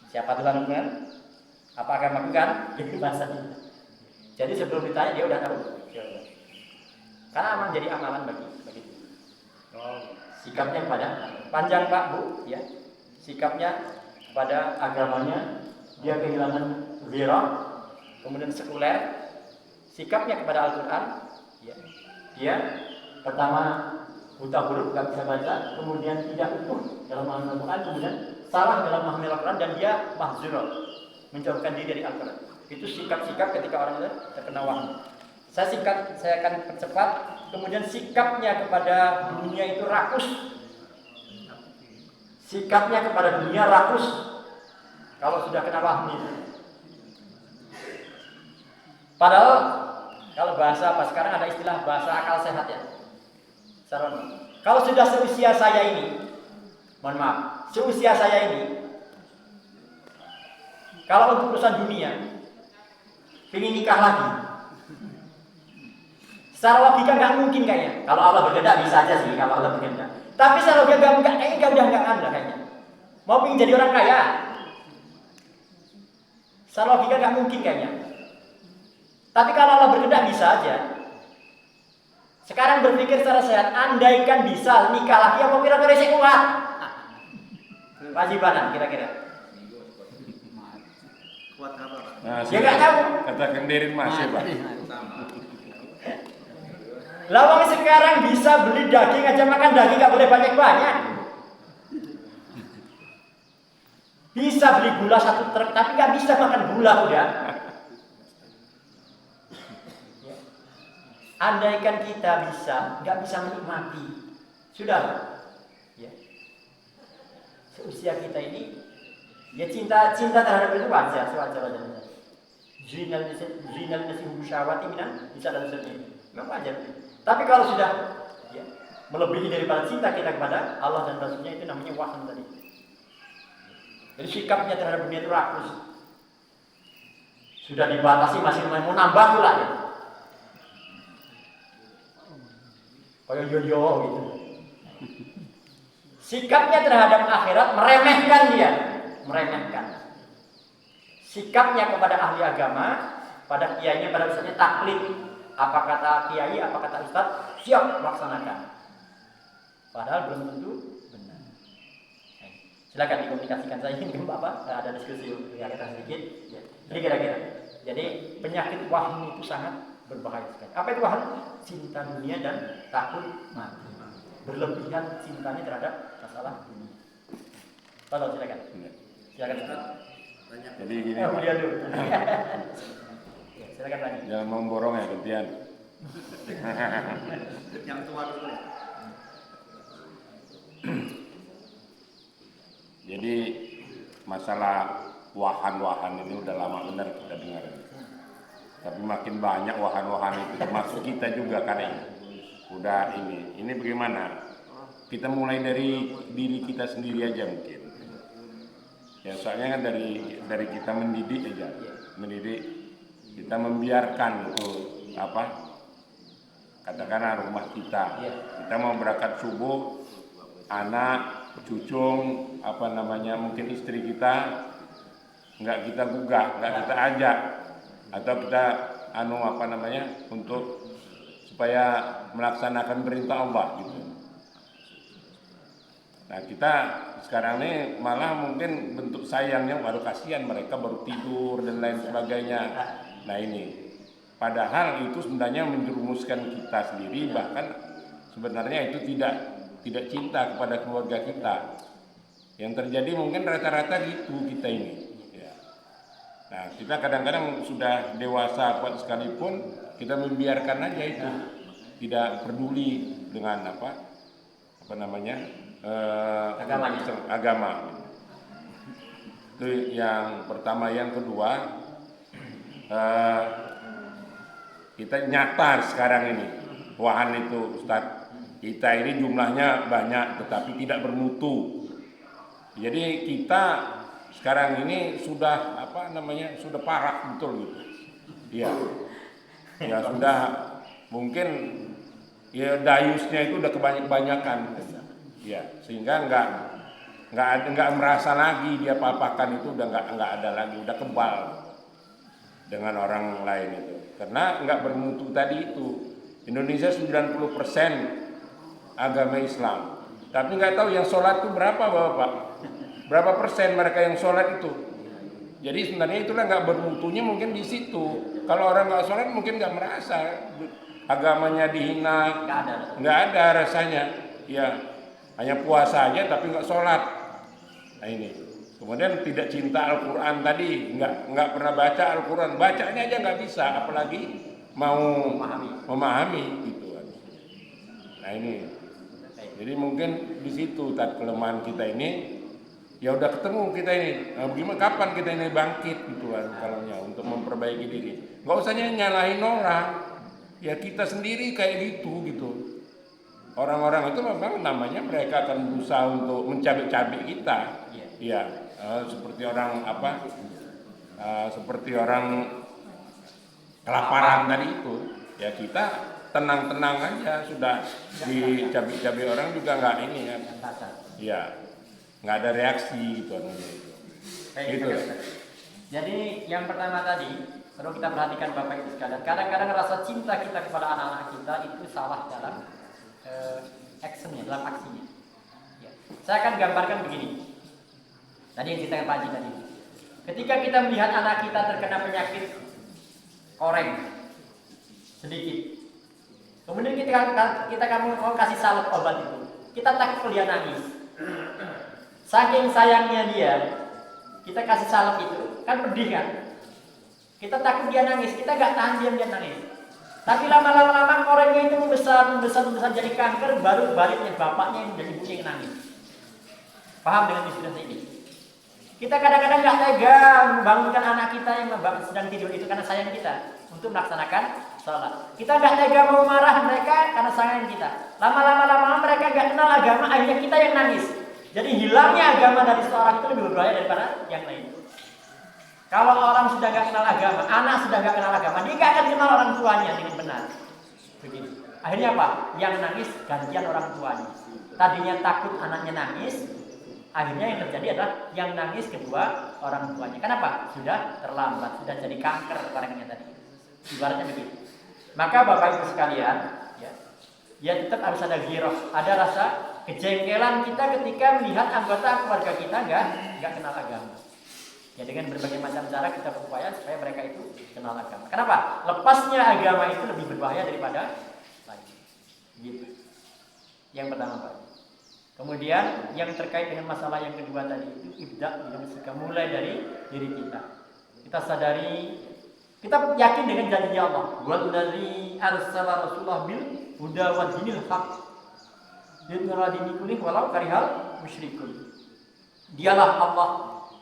siapa Tuhan kan? Apa agama bukan? Itu bahasa kita. Jadi sebelum ditanya dia udah tahu. Karena aman jadi amalan bagi sikapnya pada panjang Pak Bu ya. Sikapnya pada agamanya dia kehilangan wira, kemudian sekuler. Sikapnya kepada Al-Quran ya. Dia pertama buta huruf, nggak bisa baca, kemudian tidak utuh dalam memahami Al-Quran, kemudian salah dalam memahami Al-Quran, dan dia mahzurah, menjauhkan diri dari Al-Quran. Itu sikap-sikap ketika orang itu terkena wahyu. Saya akan percepat. Kemudian sikapnya kepada dunia itu rakus. Sikapnya kepada dunia rakus kalau sudah kena wahyu. Padahal kalau bahasa apa sekarang ada istilah bahasa akal sehat ya. Kalau sudah seusia saya ini, mohon maaf, seusia saya ini, kalau untuk urusan dunia, ingin nikah lagi, secara logika nggak mungkin kayaknya. Kalau Allah berkehendak bisa aja sih, kalau Allah berkehendak. Tapi secara logika kayaknya udah nggak ada kayaknya. Mau ingin jadi orang kaya, secara logika nggak mungkin kayaknya. Tapi kalau Allah berkehendak bisa aja. Sekarang berpikir secara sehat, andaikan bisa nikah lagi, apa kira-kira saya kuat? Wajibanan kira-kira. Kuat apa Pak? Nah, Ya nggak tahu. katakan diri masih Pak. Lawang sekarang bisa beli daging aja, makan daging nggak boleh banyak-banyak. Bisa beli gula 1 truk, tapi nggak bisa makan gula udah. Andaikan kita bisa, nggak bisa menikmati, sudah. Ya. Seusia kita ini, ya cinta terhadap itu wajar aja. Zinal nasi syahwati minan bisa dan sebagainya, memang wajar. Tapi kalau sudah ya, melebihi daripada cinta kita kepada Allah dan Rasulnya, itu namanya wahan tadi. Jadi sikapnya terhadap dunia itu rakus. Sudah dibatasi masih mau nambah pula ya. Kayak yo gitu. Sikapnya terhadap akhirat meremehkan dia, meremehkan. Sikapnya kepada ahli agama, pada kiainya, pada ustaznya taklid. Apa kata kiai, apa kata ustaz, siap laksanakan. Padahal belum tentu benar. Silakan dikomunikasikan, saya ingin Bapak ada diskusi ya, kita sedikit. Ya. Jadi kira-kira. Jadi penyakit waham itu sangat berbahaya sekali. Apa itu waham? Cinta dunia dan takut mati. Berlebihan cintanya terhadap masalah dunia. Tolong silakan. Silakan. Jadi gini. Mulia dulu. Ya, silakan lagi. Jangan memborong ya gantian. Yang tua dulu. Jadi masalah wahan-wahan ini udah lama benar kita dengar. Tapi makin banyak wahan-wahan itu termasuk kita juga karena udah ini bagaimana? Kita mulai dari diri kita sendiri aja mungkin. Ya soalnya kan dari kita mendidik aja, mendidik kita membiarkan itu apa? Katakanlah rumah kita mau berangkat subuh, anak, cucung, apa namanya mungkin istri kita nggak kita gugah, nggak kita ajak, atau kita untuk supaya melaksanakan perintah Allah gitu. Nah kita sekarang ini malah mungkin bentuk sayangnya baru kasihan mereka baru tidur dan lain sebagainya. Nah ini padahal itu sebenarnya menjerumuskan kita sendiri, bahkan sebenarnya itu tidak cinta kepada keluarga kita. Yang terjadi mungkin rata-rata gitu kita ini. Ya. Nah kita kadang-kadang sudah dewasa kuat sekalipun kita membiarkan aja itu, tidak peduli dengan agama. Itu yang pertama. Yang kedua, kita nyata sekarang ini wahan itu Ustaz, kita ini jumlahnya banyak tetapi tidak bermutu. Jadi kita sekarang ini sudah sudah parah betul gitu. Ya sudah mungkin ya dayusnya itu udah kebanyakan. Ya, sehingga nggak merasa lagi dia papakan itu udah nggak ada lagi, udah kebal dengan orang lain itu. Karena nggak bermutu tadi itu. Indonesia 90% agama Islam. Tapi nggak tahu yang sholat itu berapa Bapak? Berapa persen mereka yang sholat itu? Jadi sebenarnya itulah nggak bermutunya mungkin di situ. Kalau orang nggak sholat mungkin nggak merasa agamanya dihina, nggak ada rasanya. Ya hanya puasa aja tapi nggak sholat. Nah ini. Kemudian tidak cinta Al-Quran tadi, nggak pernah baca Al-Quran, bacanya aja nggak bisa, apalagi mau memahami gitu. Nah ini. Jadi mungkin di situ kelemahan kita ini. Ya udah ketemu kita ini, nah, bagaimana kapan kita ini bangkit gitu kan kalaunya untuk memperbaiki diri. Nggak usah nyalahin orang, ya kita sendiri kayak gitu. Orang-orang itu memang namanya mereka akan berusaha untuk mencabik-cabik kita, ya seperti orang kelaparan tadi itu. Ya kita tenang-tenang aja, sudah dicabik-cabik orang juga nggak ini ya. Ya. Nggak ada reaksi gitu. Gitu. Jadi yang pertama tadi perlu kita perhatikan Bapak Ibu sekalian. Kadang-kadang rasa cinta kita kepada anak-anak kita itu salah dalam actionnya, dalam aksinya. Ya. Saya akan gambarkan begini. Tadi yang ceritakan Pak Haji tadi. Ketika kita melihat anak kita terkena penyakit koreng sedikit, kemudian kita kita kamu mau kasih salep obat itu, kita takut dia nangis. Saking sayangnya dia, kita kasih salep itu, kan pedih kan? Kita takut dia nangis, kita nggak tahan dia nangis. Tapi lama-lama orangnya itu membesar jadi kanker, baru baliknya bapaknya dan ibunya yang nangis. Paham dengan istilah ini? Kita kadang-kadang nggak tega membangunkan anak kita yang sedang tidur itu karena sayang kita untuk melaksanakan sholat. Kita nggak tega mau marah mereka karena sayang kita. Lama-lama mereka nggak kenal agama, akhirnya kita yang nangis. Jadi hilangnya agama dari seorang itu lebih berbahaya daripada yang lain. Kalau orang sudah nggak kenal agama, anak sudah nggak kenal agama, dia nggak akan kenal orang tuanya dengan benar. Begitu. Akhirnya apa? Yang nangis gantian orang tuanya. Tadinya takut anaknya nangis, akhirnya yang terjadi adalah yang nangis kedua orang tuanya. Kenapa? Sudah terlambat, sudah jadi kanker orangnya tadi. Ibaratnya begitu. Maka Bapak Ibu sekalian, ya tetap harus ada ghirah, ada rasa kejengkelan kita ketika melihat anggota keluarga kita nggak kenal agama. Ya dengan berbagai macam cara kita berupaya supaya mereka itu kenal agama. Kenapa? Lepasnya agama itu lebih berbahaya daripada lain. Gitu. Yang pertama Pak. Kemudian yang terkait dengan masalah yang kedua tadi itu ibda dengan segala mulai dari diri kita. Kita sadari, kita yakin dengan janji Allah. Wallazi arsala rasulahu bil huda wa dinil haq. Lidnuradi kulli walau karihal musyrikun. Dialah Allah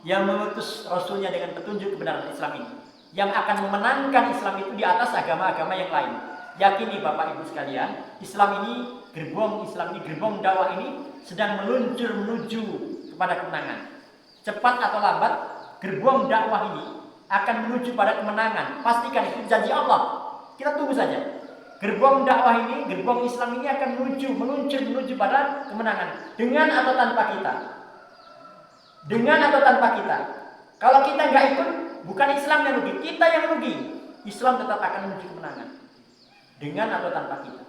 yang mengutus Rasulnya dengan petunjuk kebenaran Islam ini, yang akan memenangkan Islam itu di atas agama-agama yang lain. Yakini Bapak Ibu sekalian, gerbong dakwah ini sedang meluncur menuju kepada kemenangan. Cepat atau lambat, gerbong dakwah ini akan menuju pada kemenangan. Pastikan itu janji Allah. Kita tunggu saja. Gerbong dakwah ini, gerbong Islam ini akan meluncur menuju pada kemenangan. Dengan atau tanpa kita. Dengan atau tanpa kita. Kalau kita nggak ikut, bukan Islam yang rugi, kita yang rugi. Islam tetap akan menuju kemenangan. Dengan atau tanpa kita.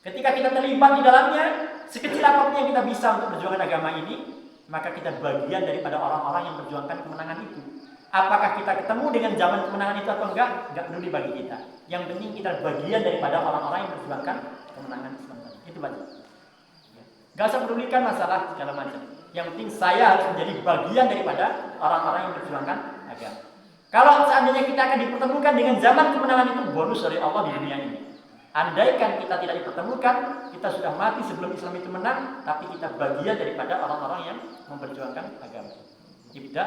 Ketika kita terlibat di dalamnya, sekecil apapun yang kita bisa untuk berjuangkan agama ini, maka kita bagian daripada orang-orang yang berjuangkan kemenangan itu. Apakah kita ketemu dengan zaman kemenangan itu atau enggak peduli bagi kita. Yang penting kita bagian daripada orang-orang yang berjuangkan kemenangan Islam. Itu saja. Gak usah pedulikan masalah segala macam. Yang penting saya harus menjadi bagian daripada orang-orang yang berjuangkan agama. Kalau seandainya kita akan dipertemukan dengan zaman kemenangan itu, bonus dari Allah di dunia ini. Andaikan kita tidak dipertemukan, kita sudah mati sebelum Islam itu menang, tapi kita bagian daripada orang-orang yang memperjuangkan agama. Ibda,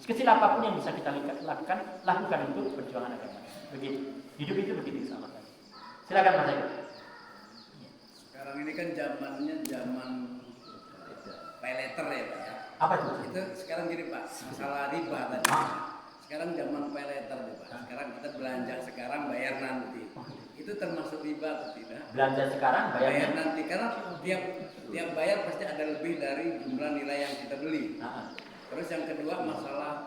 sekecil apapun yang bisa kita lakukan untuk perjuangan agama. Begitu. Hidup itu begitu sama. Silakan Mas Eko. Sekarang ini kan zamannya zaman pay letter ya Pak ya. Apa itu? Itu sekarang gini Pak, masalah riba tadi. Sekarang zaman pay letter nih Pak. Sekarang kita belanja sekarang bayar nanti. Itu termasuk riba atau tidak? Belanja sekarang bayar nanti karena tiap bayar pasti ada lebih dari jumlah nilai yang kita beli. Terus yang kedua masalah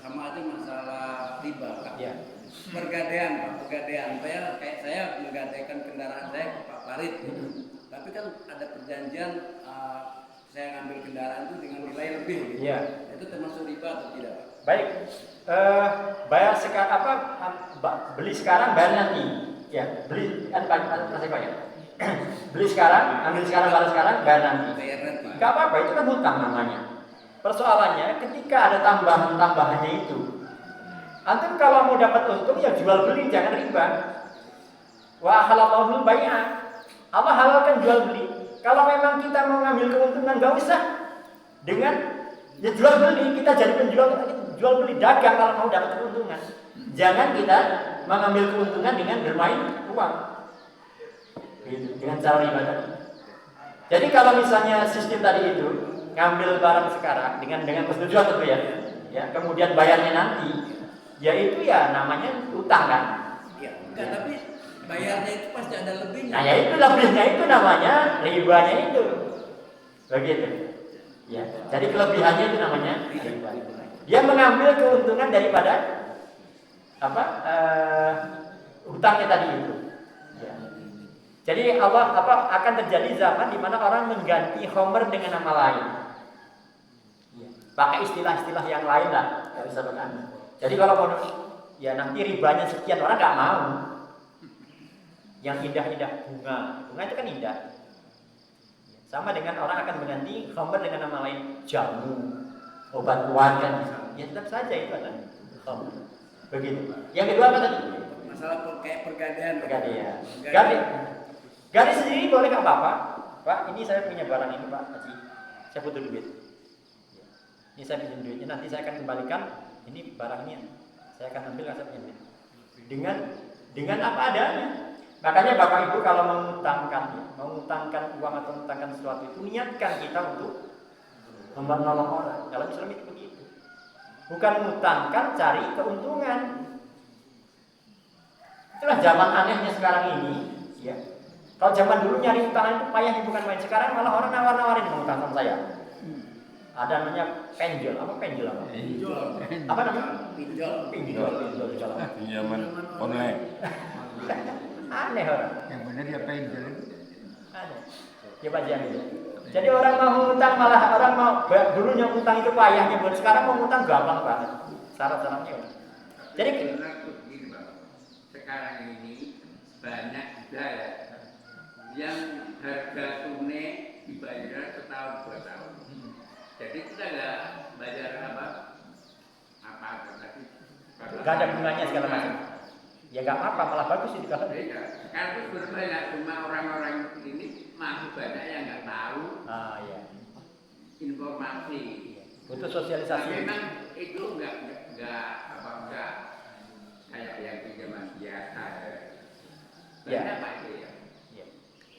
sama aja masalah riba Pak. Ya. Pergadaian Pak, pergadaian. Saya menggadaikan kendaraan saya ke Pak Farid. Tapi kan ada perjanjian saya ngambil kendaraan itu dengan nilai lebih gitu. Ya. Itu termasuk riba atau tidak Pak? Baik. Bayar sekarang beli sekarang bayar nanti. Ya, beli kan Mas Eko ya. Beli sekarang, ambil sekarang, bayar sekarang, bayar nanti. Bayar nanti. Gak apa-apa, itu kan hutang namanya. Persoalannya ketika ada tambahan-tambahannya itu. Antum kalau mau dapat untung ya jual beli, jangan riba. Wa halallahu bai'a. Allah halalkan jual beli. Kalau memang kita mau ngambil keuntungan gak usah. Dengan ya jual beli, kita jadi penjual, kita jual beli dagang kalau mau dapat keuntungan. Jangan kita mengambil keuntungan dengan bermain uang. Gitu, dengan cara riba tadi. Jadi kalau misalnya sistem tadi itu ngambil barang sekarang dengan persetujuan tentu ya, kemudian bayarnya nanti, ya itu ya namanya utang kan? Iya, enggak, tapi bayarnya itu pasti ada lebihnya. Nah ya itu lebihnya itu namanya ribanya itu, begitu. Ya, jadi kelebihannya itu namanya riba. Dia mengambil keuntungan daripada hutangnya tadi itu. Ya. Jadi akan terjadi zaman di mana orang mengganti homer dengan nama lain. Ya. Pakai istilah-istilah yang lain lah, nggak bisa berani. Jadi kalau mau ya nanti ribanya sekian orang nggak mau. yang indah-indah, bunga itu kan indah. Sama dengan orang akan mengganti khamr dengan nama lain, jamu, obat kuat kan, ya tetap saja itu adalah khamr. Begitu. Yang kedua apa tadi? Masalah kayak pergadaian. Gadis sendiri boleh nggak apa-apa, Pak? Ini saya punya barang ini, Pak Haji. Saya butuh duit. Ini saya pinjam duitnya, nanti saya akan kembalikan. Ini barangnya, saya akan ambil, saya pinjam duit. Dengan apa adanya. Makanya Bapak Ibu kalau mengutangkan uang atau mengutangkan sesuatu itu, niatkan kita untuk menolong orang. Dalam Islam itu begitu. Bukan mengutangkan cari keuntungan. Itulah zaman anehnya sekarang ini, ya. Kalau zaman dulu nyari utang itu payahnya bukan main. Sekarang malah orang nawar-nawarin mengutang sama saya. Ada namanya penjol. Apa penjol apa? Apa namanya? Pinjol. Pinjaman online. Aneh orang. Yang benar ya penjol. Aneh. Ya Pak Jan. Jadi orang mau ngutang malah orang mau dulunya ngutang itu payahnya, buat sekarang mau ngutang gampang banget. Syarat-syaratnya. Jadi sekarang ini banyak juga ya yang harga tunai dibayar setahun 2 tahun. Jadi kita nggak bayar apa tadi. nggak ada bunganya segala macam. Ya nggak apa-apa, malah bagus itu kalau. Sekarang itu banyak cuma orang-orang ini masih banyak yang nggak tahu Ya. informasi. Butuh sosialisasi. Tapi memang itu nggak kayak yang pinjaman biasa. Ya. Banyak Pak itu ya. Ya.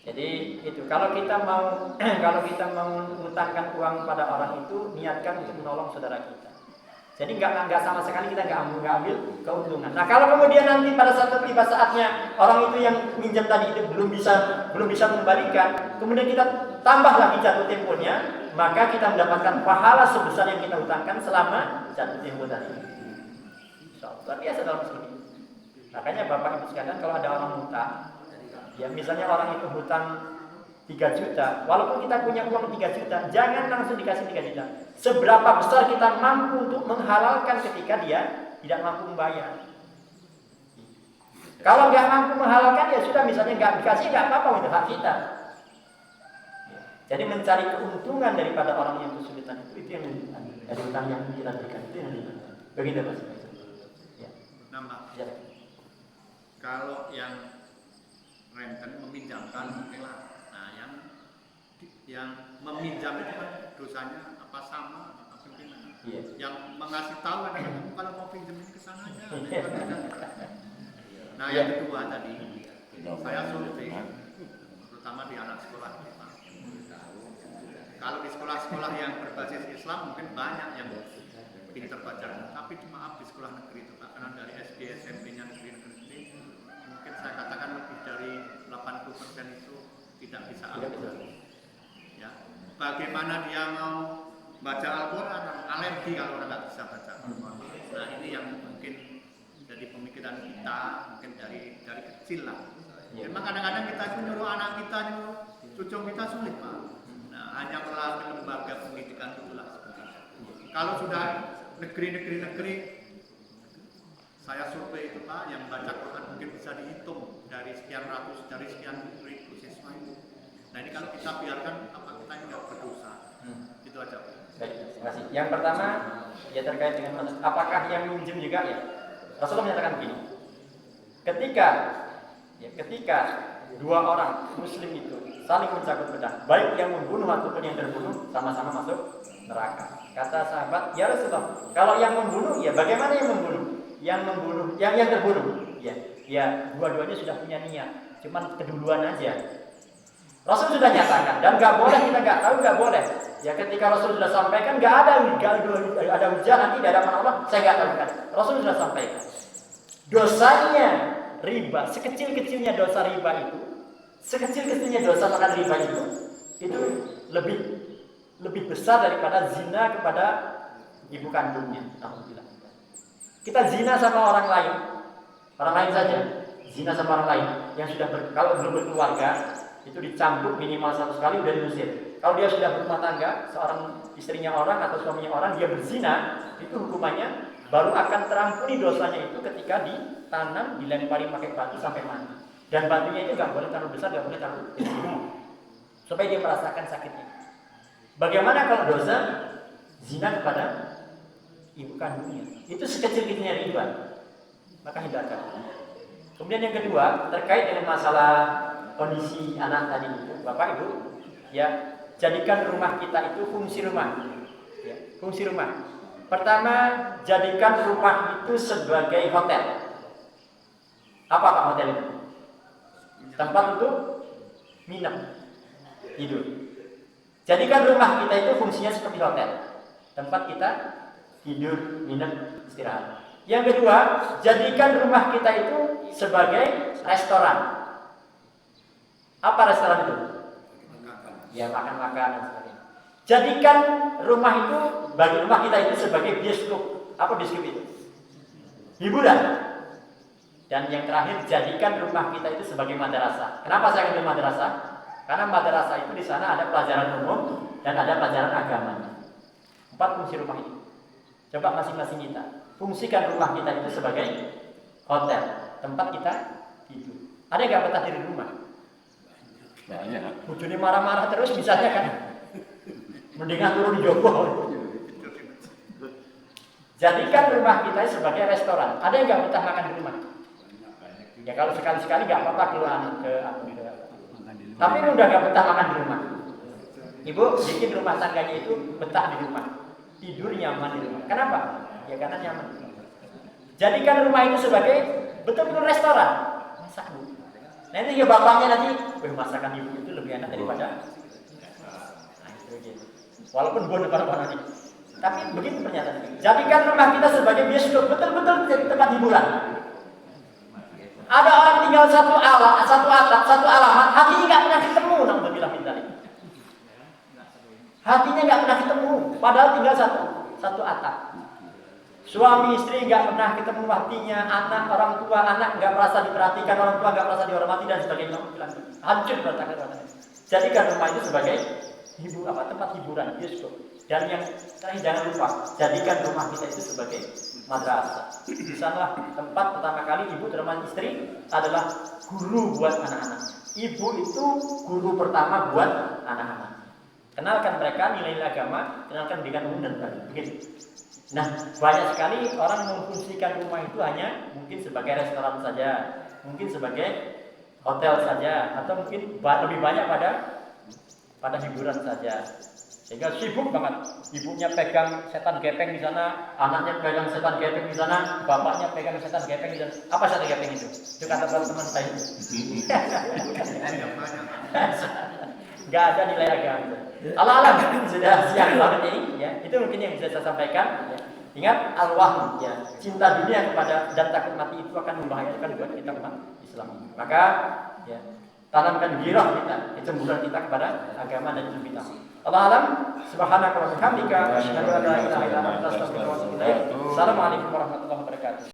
Jadi itu kalau kita mau mengutangkan uang pada orang itu, niatkan untuk menolong saudara kita. Jadi nggak sama sekali kita nggak ambil keuntungan. Nah kalau kemudian nanti pada saat tiba saatnya orang itu yang minjam tadi itu belum bisa mengembalikan, kemudian kita tambah lagi jatuh temponya, maka kita mendapatkan pahala sebesar yang kita utangkan selama jatuh tempo tadi. Luar biasa dalam Islam. Makanya Bapak Ibu sekalian, kalau ada orang hutang, ya misalnya orang itu hutang 3 juta, walaupun kita punya uang 3 juta, jangan langsung dikasih 3 juta. Seberapa besar kita mampu untuk menghalalkan ketika dia tidak mampu membayar. Kalau nggak mampu menghalalkan, ya sudah, misalnya nggak dikasih, nggak apa-apa, itu hak kita. Jadi mencari keuntungan daripada orang yang kesulitan itu yang dari utang yang kita berikan itu yang begitu Mas. Ya. Nambah. Ya. Kalau yang renten meminjamkan, oke lah. Nah, yang meminjam itu kan dosanya apa sama apa pimpinan. Iya. Yang mengasih tahu adalah kamu kalau mau pinjam ini ke sana aja. Nah, yang kedua tadi saya survei, terutama di anak sekolah kita. Kalau di sekolah-sekolah yang berbasis Islam mungkin banyak yang pintar baca, tapi cuma di sekolah negeri itu, karena dari SD SMP-nya negeri, mungkin saya katakan lebih dari 80% itu tidak bisa Al-Quran. Ya, bagaimana dia mau baca Al-Quran, alergi kalau orang nggak bisa baca Al-Quran. Nah ini yang mungkin jadi pemikiran kita, mungkin dari kecil lah. Memang kadang-kadang kita nyuruh anak kita, nyuruh cucu kita sulit Pak. Nah hanya melalui lembaga pendidikan itulah seperti itu. Kalau sudah negeri, saya survei itu Pak, yang baca Quran mungkin bisa dihitung dari sekian ratus, dari sekian ribu siswa itu. Nah ini kalau kita biarkan, apa kita nggak berdosa? Itu aja. Baik, terima kasih. Yang pertama, ya terkait dengan apakah yang minjem juga ya. Rasulullah menyatakan begini. Ketika 2 orang Muslim itu saling mencabut pedang, baik yang membunuh ataupun yang terbunuh, sama-sama masuk neraka. Kata sahabat, ya Rasulullah, kalau yang membunuh, ya bagaimana yang membunuh? Yang terbunuh, ya dua-duanya sudah punya niat, cuman keduluan aja. Rasul sudah nyatakan, dan nggak boleh, kita nggak tahu, nggak boleh. Ya ketika Rasul sudah sampaikan, nggak ada hujah nanti di hadapan Allah, saya nggak tahu kan. Rasul sudah sampaikan. Dosanya riba, sekecil-kecilnya dosa riba itu, sekecil-kecilnya dosa makan riba itu lebih besar daripada zina kepada ibu kandungnya. Alhamdulillah. Kita zina sama orang lain saja, zina sama orang lain yang sudah kalau belum berkeluarga itu dicambuk minimal 1 kali udah diusir. Kalau dia sudah berumah tangga, seorang istrinya orang atau suaminya orang, dia berzina, itu hukumannya baru akan terampuni dosanya itu ketika ditanam, dilempari pakai batu sampai mati. Dan batunya itu nggak boleh terlalu besar, nggak boleh terlalu kecil, supaya dia merasakan sakitnya. Bagaimana kalau dosa zina kepada ibu kandungnya? Itu sekecil-kecilnya riba, maka hindarkan. Kemudian yang kedua, terkait dengan masalah kondisi anak tadi itu, Bapak Ibu, ya, jadikan rumah kita itu fungsi rumah. Ya, fungsi rumah. Pertama, jadikan rumah itu sebagai hotel. Apa Pak hotel itu? Tempat untuk minum, tidur. Jadikan rumah kita itu fungsinya seperti hotel. Tempat kita tidur, minum, istirahat. Yang kedua, jadikan rumah kita itu sebagai restoran. Apa restoran itu? Ya, makan-makan dan sebagainya. Jadikan rumah itu, bagi rumah kita itu sebagai bioskop. Apa bioskop itu? Hiburan. Dan yang terakhir, jadikan rumah kita itu sebagai madrasah. Kenapa saya ambil madrasah? Karena madrasah itu di sana ada pelajaran umum dan ada pelajaran agamanya. 4 fungsi rumah itu. Coba masing-masing kita fungsikan rumah kita itu sebagai hotel, tempat kita tidur. Ada yang nggak betah di rumah? Banyak. Bujuni marah-marah terus misalnya kan. Mendingan turun di Joko. Jadikan rumah kita sebagai restoran. Ada yang nggak betah makan di rumah? Ya kalau sekali-sekali nggak apa-apa keluar ke. Tapi udah nggak betah makan di rumah. Ibu bikin rumah tangganya itu betah di rumah, tidur nyaman di rumah. Kenapa? Ya karena nyaman. Jadikan rumah itu sebagai betul-betul restoran. Masak bu. Nanti ya bapaknya nanti, masakan ibu itu lebih enak daripada. Nah, itu gitu. Walaupun gue depan nanti. Tapi begitu pernyataan. Jadikan rumah kita sebagai bioskop, betul-betul jadi tempat hiburan. Ada orang tinggal satu atap, satu alamat, hatinya nggak pernah ketemu, naudzubillah min dzalik. Hatinya nggak pernah ketemu, padahal tinggal satu atap. Suami istri nggak pernah ketemu hatinya, anak orang tua anak nggak merasa diperhatikan, orang tua nggak merasa dihormati dan sebagainya. Hancur berantakan. Jadikan rumah itu sebagai tempat hiburan, bioskop. Dan yang terakhir jangan lupa, jadikan rumah kita itu sebagai madrasah. Di sana tempat pertama kali ibu terutama istri adalah guru buat anak-anak. Ibu itu guru pertama buat anak-anak. Kenalkan mereka nilai-nilai agama, kenalkan dengan umum dan baik. Begitu. Nah, banyak sekali orang memfungsikan rumah itu hanya mungkin sebagai restoran saja, mungkin sebagai hotel saja, atau mungkin lebih banyak pada hiburan saja. Sehingga sibuk banget. Ibunya pegang setan gepeng di sana, anaknya pegang setan gepeng di sana, bapaknya pegang setan gepeng di sana. Apa setan gepeng itu? Itu kata teman saya itu. Gak ada nilai agama. Alam sudah siang banget ini, ya. Itu mungkin yang bisa saya sampaikan. Ya. Ingat al-wahm, ya. Cinta dunia kepada dan takut mati itu akan membahayakan buat kita umat Islam. Maka, ya, tanamkan girah kita, kecemburuan kita kepada agama dan hidup kita. Allah alam, subhanaka wa bihamdika, asyhadu an la ilaha illa anta, astaghfiruka wa atubu ilaik. Assalamualaikum warahmatullahi wabarakatuh.